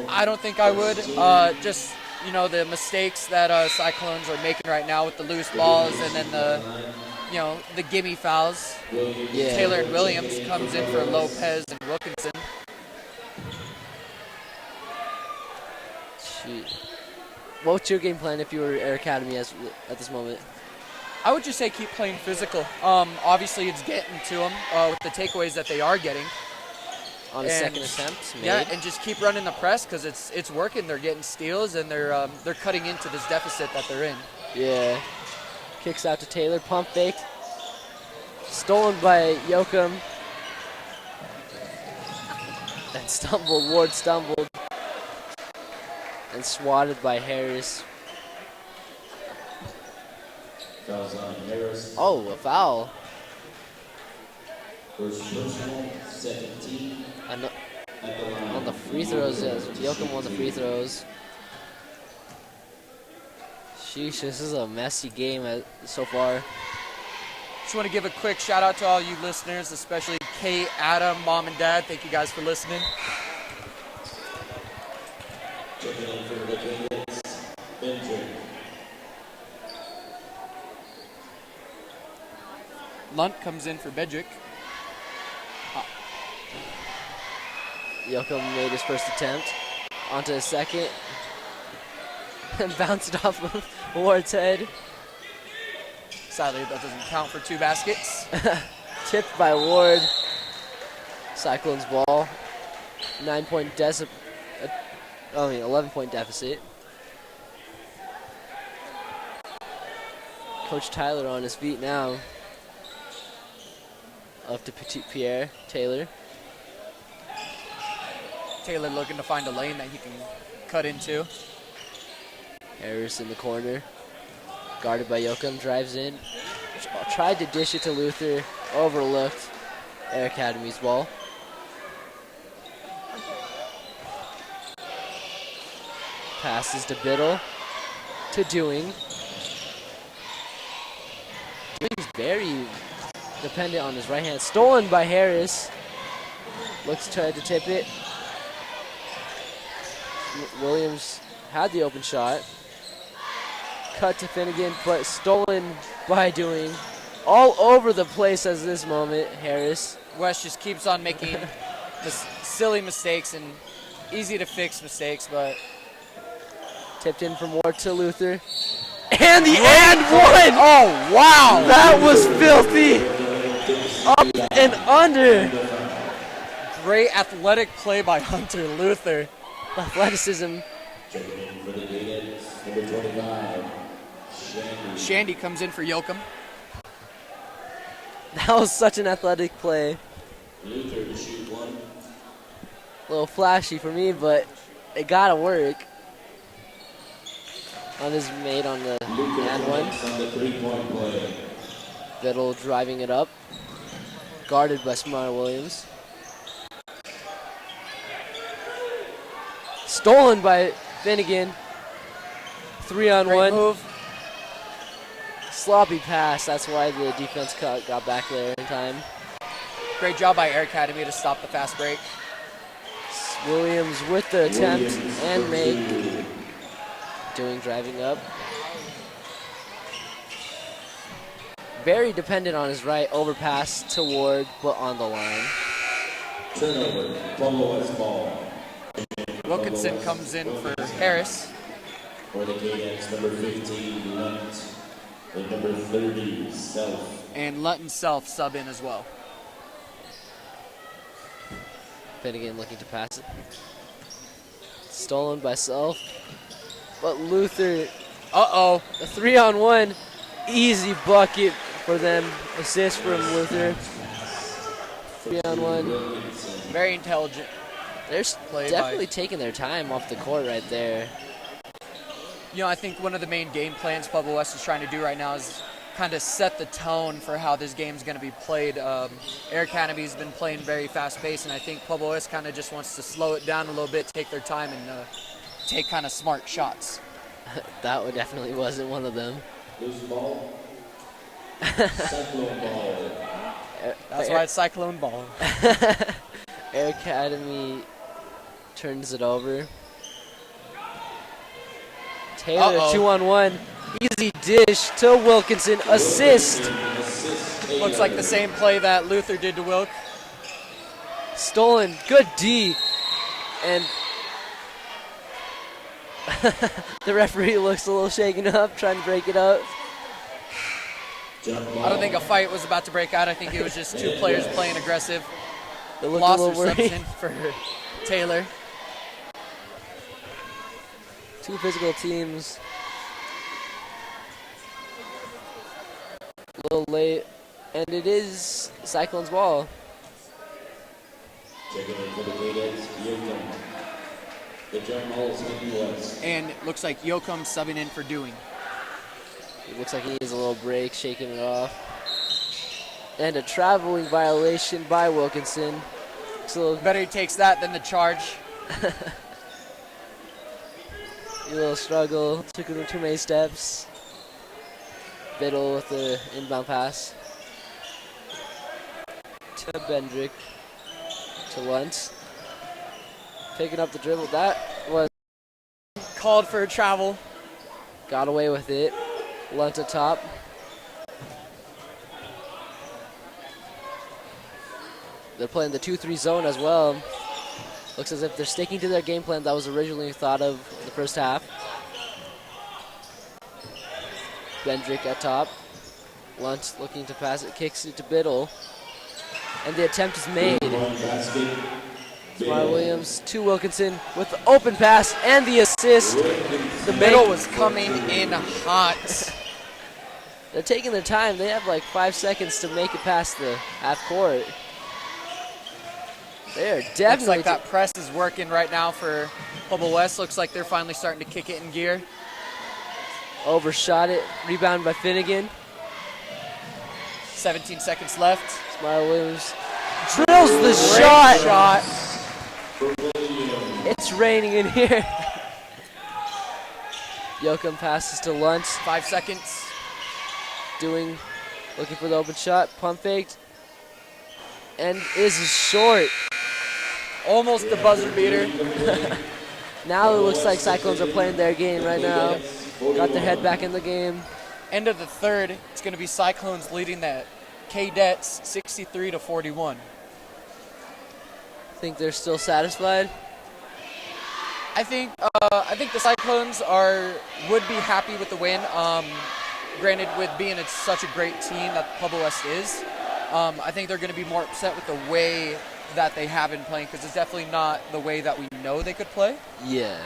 Speaker 1: I don't think I would. Just, you know, the mistakes that Cyclones are making right now with the loose balls and then the gimme fouls.
Speaker 2: Yeah.
Speaker 1: Taylor and Williams comes in for Lopez and Wilkinson.
Speaker 2: Shoot. What's your game plan if you were Air Academy at this moment?
Speaker 1: I would just say keep playing physical. Obviously, it's getting to them with the takeaways that they are getting.
Speaker 2: On a second attempt, made.
Speaker 1: Yeah, and just keep running the press because it's working. They're getting steals and they're cutting into this deficit that they're in.
Speaker 2: Yeah. Kicks out to Taylor, pump fake. Stolen by Yoakum. And stumbled, Ward stumbled. And swatted by Harris. Oh, a foul.
Speaker 3: First personal, second team.
Speaker 2: On the free throws, yes. Yoakum won the free throws. Sheesh, this is a messy game so far.
Speaker 1: Just want to give a quick shout out to all you listeners, especially Kate, Adam, Mom, and Dad. Thank you guys for listening.
Speaker 3: Checking in for the Canadians, Benjamin.
Speaker 1: Lunt comes in for Bedrick.
Speaker 2: Yoko made his first attempt. Onto his second. And bounced off of Ward's head.
Speaker 1: Sadly, that doesn't count for 2 baskets.
Speaker 2: Tipped by Ward. Cyclones ball. 9-point 11-point deficit. Coach Tyler on his feet now. Up to Petit Pierre Taylor.
Speaker 1: Taylor looking to find a lane that he can cut into.
Speaker 2: Harris in the corner. Guarded by Yoakum. Drives in. Tried to dish it to Luther. Overlooked. Air Academy's ball. Passes to Biddle. To Dewing. Dewing's very dependent on his right hand. Stolen by Harris. Looks to try to tip it. Williams had the open shot. Cut to Finnegan, but stolen by Dewing. All over the place at this moment, Harris.
Speaker 1: West just keeps on making silly mistakes and easy to fix mistakes, but
Speaker 2: Tipped in from Ward to Luther. And the and one!
Speaker 1: Oh, wow!
Speaker 2: That was filthy! Up and under.
Speaker 1: Great athletic play by Hunter Luther.
Speaker 2: Athleticism.
Speaker 3: Checking in for the Canadians, number 25, Shandy.
Speaker 1: Shandy comes in for Yoakum.
Speaker 2: That was such an athletic play.
Speaker 3: Luther to shoot 1.
Speaker 2: A little flashy for me, but it gotta work. On his mate on the
Speaker 3: Luther
Speaker 2: and one.
Speaker 3: connects on the 3-point play.
Speaker 2: Biddle driving it up. Guarded by Smart Williams. Stolen by Finnegan. 3-on-1.
Speaker 1: Great move.
Speaker 2: Sloppy pass. That's why the defense got back there in time.
Speaker 1: Great job by Air Academy to stop the fast break.
Speaker 2: Williams with the attempt
Speaker 3: Williams
Speaker 2: and
Speaker 3: for
Speaker 2: make.
Speaker 3: 2.
Speaker 2: Doing driving up. Very dependent on his right. Overpass to Ward, but on the line.
Speaker 3: Turnover, Pueblo West ball.
Speaker 1: Wilkinson comes in for Harris.
Speaker 3: For the Canadians, number 15, Lunt. And number 30, Self.
Speaker 1: And Lutton Self sub in as well.
Speaker 2: Finnegan looking to pass it. Stolen by Self. But Luther,
Speaker 1: Uh-oh.
Speaker 2: a 3-on-1. Easy bucket for them. Assist from Luther. 3-on-1.
Speaker 1: Very intelligent.
Speaker 2: They're
Speaker 1: Play
Speaker 2: definitely
Speaker 1: by-
Speaker 2: taking their time off the court right there.
Speaker 1: You know, I think one of the main game plans Pueblo West is trying to do right now is kind of set the tone for how this game's going to be played. Air Academy's been playing very fast-paced, and I think Pueblo West kind of just wants to slow it down a little bit, take their time, and take kind of smart shots.
Speaker 2: That one definitely wasn't one of them.
Speaker 3: Loose ball. Cyclone ball.
Speaker 1: That's why it's Cyclone ball.
Speaker 2: Air Academy turns it over. Taylor,
Speaker 1: Uh-oh.
Speaker 2: 2-on-1. Easy dish to Wilkinson. Assist.
Speaker 1: Looks like the same play that Luther did to Wilk.
Speaker 2: Stolen. Good D. And the referee looks a little shaken up, trying to break it up.
Speaker 3: Jump ball.
Speaker 1: I don't think a fight was about to break out. I think it was just 2 players playing aggressive.
Speaker 2: They looked
Speaker 1: Lost
Speaker 2: a
Speaker 1: or
Speaker 2: little worried.
Speaker 1: subs in for Taylor.
Speaker 2: 2 physical teams. A little late. And it is Cyclones ball.
Speaker 3: Checking in for the Canadians, Yoakum. The jump ball is on the West.
Speaker 1: And it looks like Yoakum subbing in for Dewing.
Speaker 2: It looks like he needs a little break, shaking it off. And a traveling violation by Wilkinson. So
Speaker 1: Better he takes that than the charge.
Speaker 2: A little struggle. Took him too many steps. Biddle with the inbound pass. To Bendrick. To Luntz. Picking up the dribble. That was
Speaker 1: Called for a travel.
Speaker 2: got away with it. Luntz at top. They're playing the 2-3 zone as well. Looks as if they're sticking to their game plan that was originally thought of in the first half. Bendrick at top. Luntz looking to pass it, kicks it to Biddle. And the attempt is made. Smart Williams to Wilkinson with the open pass and the assist.
Speaker 1: The middle was coming in hot.
Speaker 2: They're taking their time. They have like 5 seconds to make it past the half court. They're definitely.
Speaker 1: Looks like that press is working right now for Pueblo West. Looks like they're finally starting to kick it in gear.
Speaker 2: Overshot it. Rebound by Finnegan.
Speaker 1: 17 seconds left.
Speaker 2: Smart Williams drills the
Speaker 1: Great
Speaker 2: shot.
Speaker 1: shot.
Speaker 2: It's raining in here. Yoakum passes to Luntz.
Speaker 1: 5 seconds.
Speaker 2: Looking for the open shot. Pump faked. And is short.
Speaker 1: Almost the buzzer beater.
Speaker 2: Now it looks like Cyclones are playing their game right now. Got their head back in the game.
Speaker 1: End of the third, it's going to be Cyclones leading the Cadets 63-41.
Speaker 2: Think they're still satisfied?
Speaker 1: I think the Cyclones would be happy with the win. Granted, with being such a great team that Pueblo West is, I think they're going to be more upset with the way that they have been playing because it's definitely not the way that we know they could play.
Speaker 2: Yeah.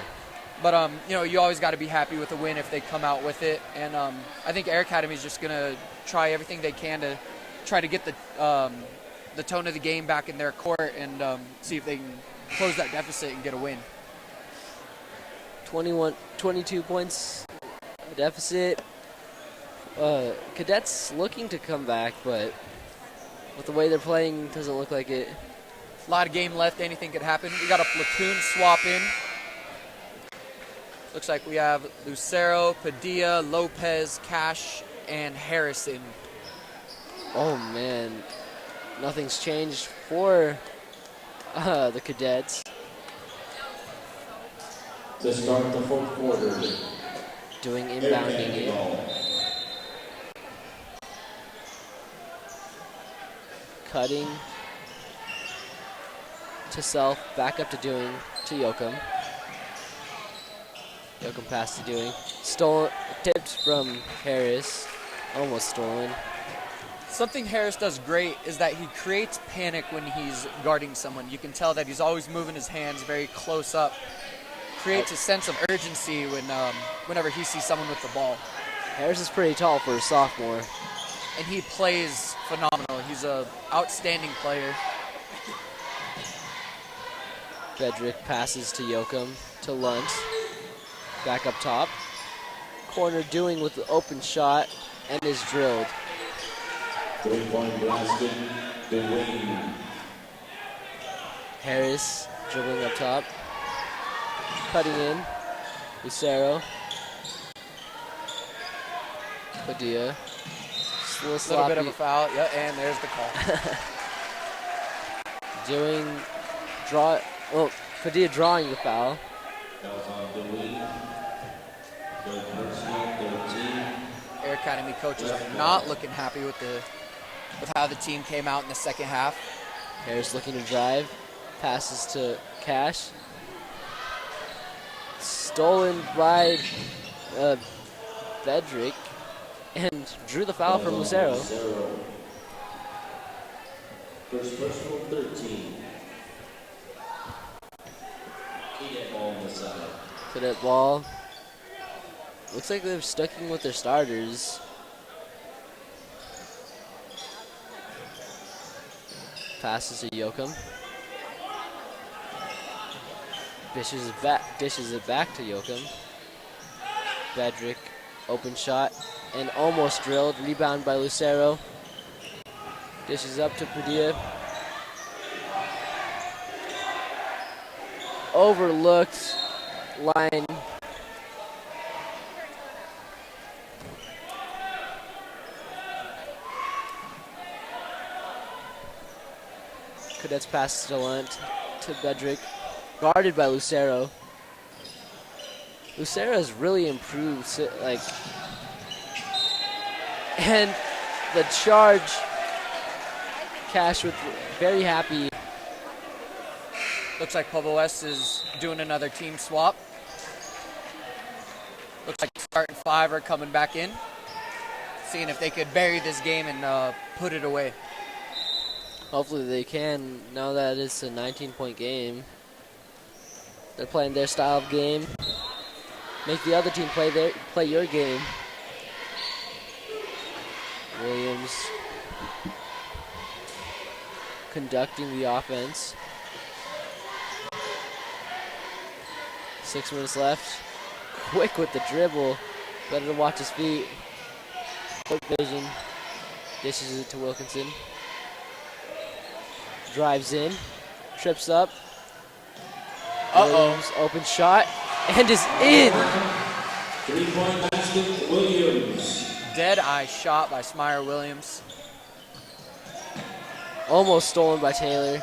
Speaker 1: But you always got to be happy with a win if they come out with it. And I think Air Academy is just going to try everything they can to try to get the tone of the game back in their court and see if they can close that deficit and get a win.
Speaker 2: 22 points deficit. Cadets looking to come back, but with the way they're playing, doesn't look like it.
Speaker 1: A lot of game left. Anything could happen. We got a platoon swap in. Looks like we have Lucero, Padilla, Lopez, Cash, and Harrison.
Speaker 2: Oh, man. Nothing's changed for the Cadets.
Speaker 3: To start the fourth quarter.
Speaker 2: Doing inbounding it. Cutting to self, back up to doing to Yoakum. Yoakum pass to doing. Stolen, tipped from Harris. Almost stolen.
Speaker 1: Something Harris does great is that he creates panic when he's guarding someone. You can tell that he's always moving his hands very close up. Creates a sense of urgency whenever he sees someone with the ball.
Speaker 2: Harris is pretty tall for a sophomore.
Speaker 1: And he plays phenomenal. He's an outstanding player.
Speaker 2: Bedrick passes to Yoakum, to Luntz. Back up top. Corner doing with the open shot and is drilled.
Speaker 3: 3-point basket, Dwayne.
Speaker 2: Harris dribbling up top. Cutting in. Lucero. Padilla. A
Speaker 1: little bit of a foul. Yeah, and there's the call.
Speaker 2: Padilla drawing the foul.
Speaker 1: Air Academy coaches are not looking happy with how the team came out in the second half.
Speaker 2: Harris looking to drive. Passes to Cash. Stolen by Bedrick. And drew the foul from Lucero.
Speaker 3: First personal 13. Cadet ball on the side.
Speaker 2: Cadet ball. Looks like they're sticking with their starters. Passes to Yoakum. Dishes it back to Yoakum. Bedrick, open shot, and almost drilled. Rebound by Lucero. Dishes up to Padilla. Overlooked line Cadets pass to Lunt to Bedrick, guarded by Lucero. Lucero has really improved, like, and the charge. Cash with very happy.
Speaker 1: Looks like Pueblo West is doing another team swap. Looks like starting 5 are coming back in, seeing if they could bury this game and put it away.
Speaker 2: Hopefully they can, now that it's a 19-point game. They're playing their style of game. Make the other team play your game. Williams conducting the offense. 6 minutes left. Quick with the dribble. Better to watch his feet. Quick vision. Dishes it to Wilkinson. Drives in. Trips up. Williams, open shot. And is in.
Speaker 3: 3-point basket, Williams.
Speaker 1: Dead eye shot by Smyer Williams.
Speaker 2: Almost stolen by Taylor.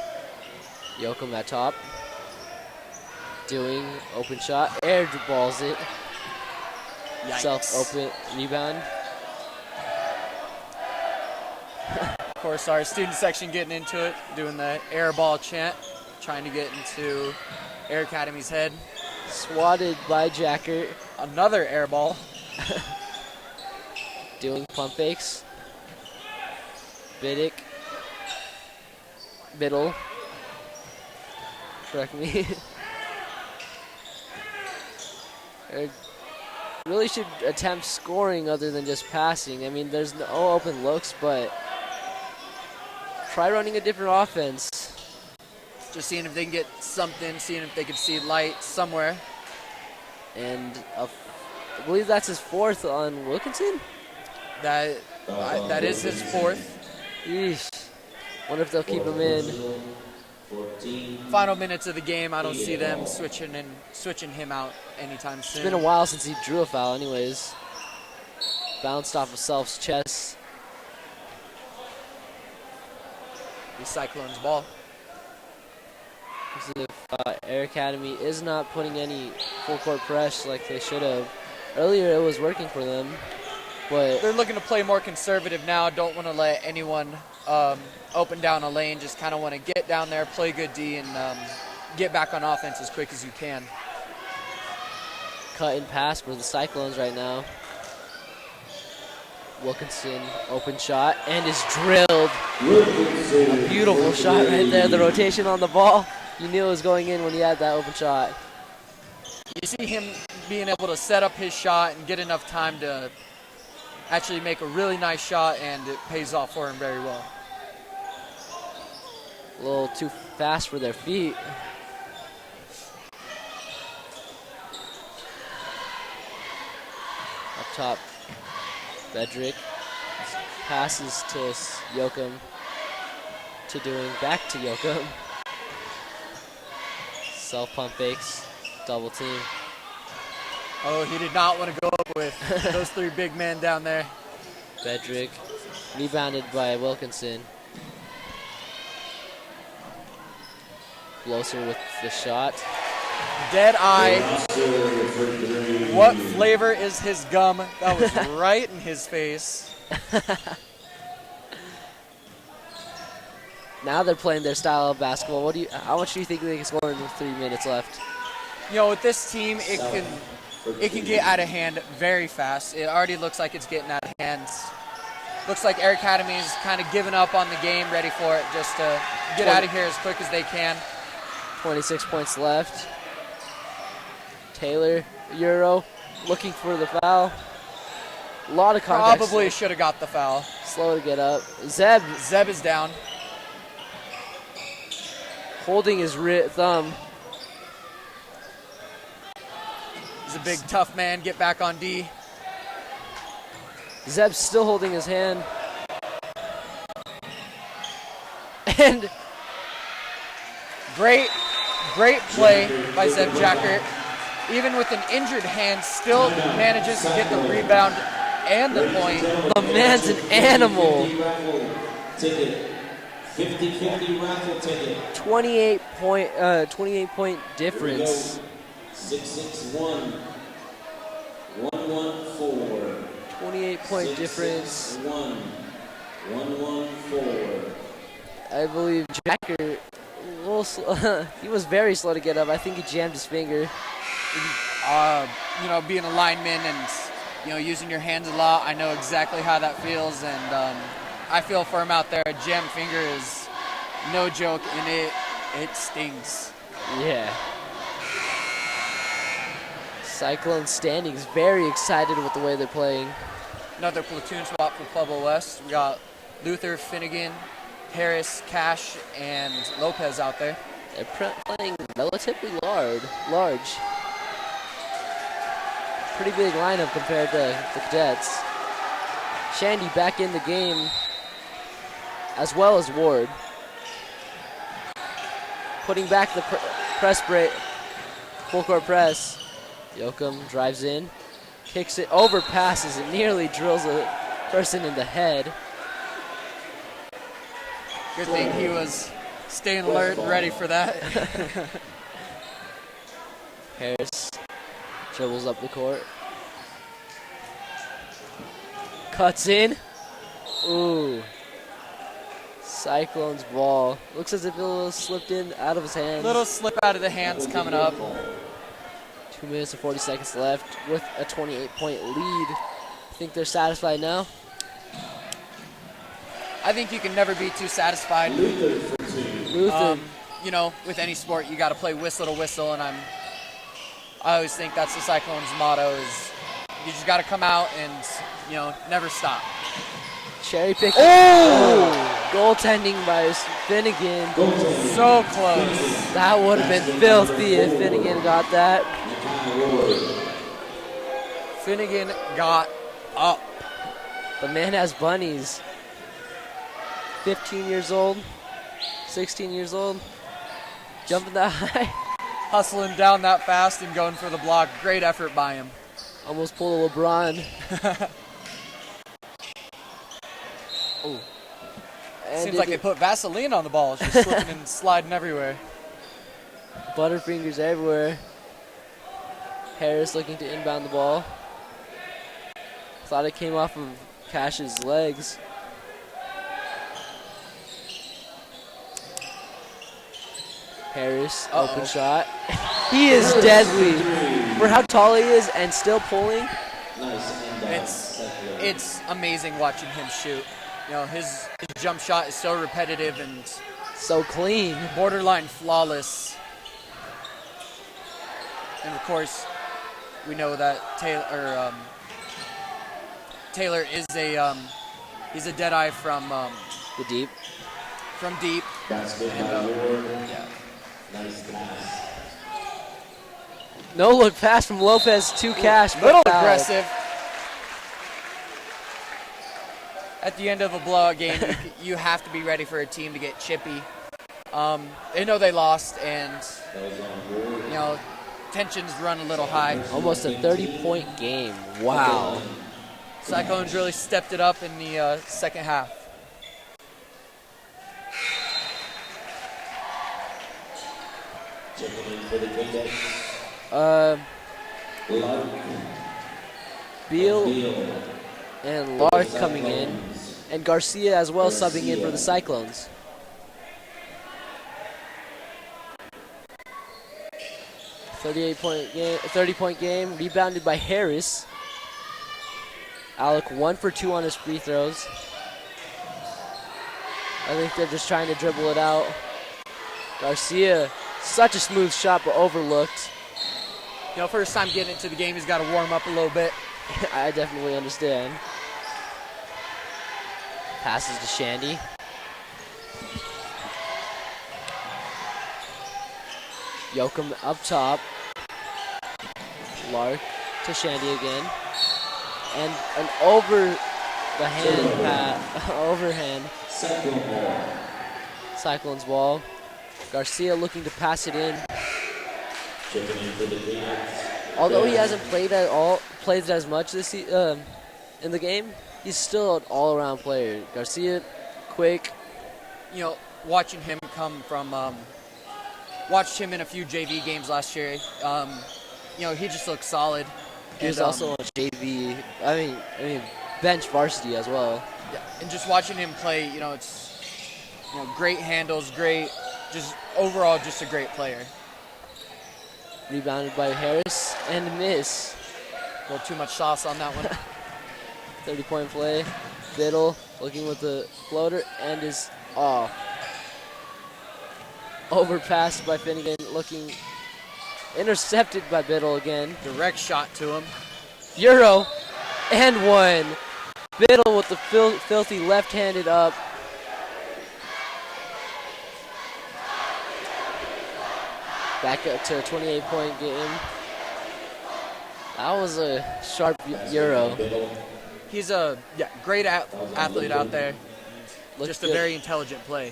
Speaker 2: Yoakum at top. Doing open shot. Air balls it.
Speaker 1: Yikes.
Speaker 2: Self-open rebound.
Speaker 1: Of course, our student section getting into it, doing the air ball chant, trying to get into Air Academy's head.
Speaker 2: Swatted by Jacker.
Speaker 1: Another air ball.
Speaker 2: Doing pump fakes. Biddle. Correct me. Really should attempt scoring other than just passing. I mean, there's no open looks, but try running a different offense.
Speaker 1: Just seeing if they can get something, seeing if they can see light somewhere.
Speaker 2: And I believe that's his 4th on Wilkinson.
Speaker 1: That is his 4th.
Speaker 2: Yeesh. Wonder if they'll keep him in.
Speaker 1: Final minutes of the game, I don't see them switching him out anytime soon.
Speaker 2: It's been a while since he drew a foul anyways. Bounced off of Self's chest.
Speaker 1: The Cyclones ball.
Speaker 2: As if Air Academy is not putting any full court press like they should have. Earlier it was working for them, but
Speaker 1: They're looking to play more conservative now. Don't want to let anyone open down a lane. Just kind of want to get down there, play good D, and get back on offense as quick as you can.
Speaker 2: cut and pass for the Cyclones right now. Wilkinson, open shot, and is drilled. A beautiful shot right there. The rotation on the ball. You knew it was going in when he had that open shot.
Speaker 1: You see him being able to set up his shot and get enough time to actually make a really nice shot, and it pays off for him very well.
Speaker 2: A little too fast for their feet. Up top, Bedrick passes to Yoakum, to doing back to Yoakum. Self pump fakes, double team.
Speaker 1: Oh, he did not want to go up with those three big men down there.
Speaker 2: Bedrick rebounded by Wilkinson. Bloser with the shot.
Speaker 1: Dead eye. What flavor is his gum? That was right in his face.
Speaker 2: Now they're playing their style of basketball. How much do you think they can score in the 3 minutes left?
Speaker 1: You know, with this team, it can get out of hand very fast. It already looks like it's getting out of hand. Looks like Air Academy is kind of giving up on the game, ready for it, just to get out of here as quick as they can.
Speaker 2: 26 points left. Taylor, Euro, looking for the foul. A lot of contact.
Speaker 1: Probably should have got the foul.
Speaker 2: Slow to get up. Zeb
Speaker 1: is down.
Speaker 2: holding his thumb.
Speaker 1: He's a big, tough man. Get back on D.
Speaker 2: Zeb's still holding his hand. And
Speaker 1: great play by Zeb Jacker. Even with an injured hand, still manages to get the rebound and the point.
Speaker 2: The man's an animal.
Speaker 3: 50-50 raffle ticket.
Speaker 2: 28 point difference.
Speaker 3: 661 114.
Speaker 2: 28-point difference.
Speaker 3: 114.
Speaker 2: I believe Jacker, he was very slow to get up. I think he jammed his finger.
Speaker 1: Being a lineman and using your hands a lot, I know exactly how that feels, and I feel for him out there. A jammed finger is no joke, and it stings.
Speaker 2: Yeah. Cyclone Standings very excited with the way they're playing.
Speaker 1: Another platoon swap for Pueblo West. We got Luther, Finnegan, Harris, Cash, and Lopez out there.
Speaker 2: They're playing relatively large. Pretty big lineup compared to the Cadets. Shandy back in the game, as well as Ward. Putting back the press break, full court press. Yoakum drives in, kicks it, overpasses, and nearly drills a person in the head.
Speaker 1: Good thing he was staying alert and ready for that.
Speaker 2: Harris dribbles up the court. Cuts in. Ooh. Cyclone's ball. Looks as if it slipped in out of his hands.
Speaker 1: Little slip out of the hands coming up.
Speaker 2: 2 minutes and 40 seconds left with a 28-point lead. Think they're satisfied now?
Speaker 1: I think you can never be too satisfied.
Speaker 2: Luther.
Speaker 1: With any sport, you got to play whistle to whistle, and I always think that's the Cyclones' motto: is you just got to come out and never stop.
Speaker 2: Cherry pick. Oh! Goaltending by Finnegan.
Speaker 1: So close.
Speaker 2: That would have been filthy if Finnegan got that.
Speaker 1: Finnegan got up.
Speaker 2: The man has bunnies. 15 years old, 16 years old, jumping that high.
Speaker 1: Hustling down that fast and going for the block. Great effort by him.
Speaker 2: Almost pulled a LeBron. Oh.
Speaker 1: Seems like they put Vaseline on the ball. It's just slipping and sliding everywhere.
Speaker 2: Butterfingers everywhere. Harris looking to inbound the ball. Thought it came off of Cash's legs. Harris, open shot. He is deadly. For how tall he is and still pulling.
Speaker 1: It's amazing watching him shoot. His jump shot is so repetitive and
Speaker 2: so clean.
Speaker 1: Borderline flawless. And of course, we know that Taylor is he's a deadeye from
Speaker 2: the deep.
Speaker 1: From deep.
Speaker 3: That's good.
Speaker 1: Yeah.
Speaker 3: Nice pass.
Speaker 2: No look pass from Lopez to Cash.
Speaker 1: Little aggressive. At the end of a blowout game, you have to be ready for a team to get chippy. They know they lost, and tensions run a little high.
Speaker 2: Almost a 30-point game. Wow.
Speaker 1: Cyclones really stepped it up in the second half.
Speaker 2: Beal and Lark coming in, and Garcia as well subbing in for the Cyclones. $30-point game, rebounded by Harris. Alec 1 for 2 on his free throws. I think they're just trying to dribble it out. Garcia, such a smooth shot, but overlooked.
Speaker 1: First time getting into the game, he's got to warm up a little bit.
Speaker 2: I definitely understand. Passes to Shandy. Yoakum up top. Lark to Shandy again. And an overhand. Cyclones ball. Garcia looking to pass it in. Although he hasn't played as much this in the game, he's still an all-around player. Garcia, quick,
Speaker 1: you know, watching him come from, watched him in a few JV games last year. You know, he just looks solid.
Speaker 2: He was
Speaker 1: And,
Speaker 2: also on JV. I mean, bench varsity as well.
Speaker 1: yeah, and just watching him play, you know, it's great handles, great, just overall just a great player.
Speaker 2: Rebounded by Harris and miss.
Speaker 1: A little too much sauce on that one.
Speaker 2: 30-point play. Biddle looking with the floater and is off. Overpassed by Finnegan, looking intercepted by Biddle again.
Speaker 1: Direct shot to him.
Speaker 2: Euro and one. Biddle with the filthy left-handed up. Back up to a 28-point game. That was a sharp Euro.
Speaker 1: He's a great athlete out there.
Speaker 2: Looks
Speaker 1: Just a
Speaker 2: good.
Speaker 1: very intelligent play.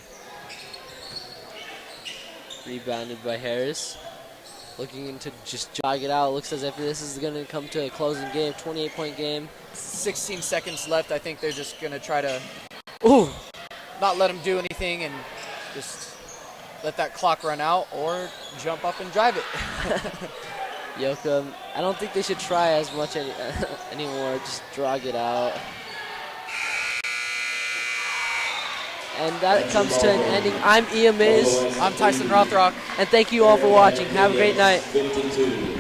Speaker 2: Rebounded by Harris. Looking to just jog it out. Looks as if this is going to come to a closing game. 28-point game.
Speaker 1: 16 seconds left. I think they're just going to try to
Speaker 2: Ooh.
Speaker 1: not let him do anything and just let that clock run out or jump up and drive it.
Speaker 2: Yoakum, I don't think they should try as much anymore. Just jog it out. And that comes to an ending. I'm Ian Miz.
Speaker 1: I'm Tyson Rothrock.
Speaker 2: And thank you all for watching. Have a great night.
Speaker 3: 52.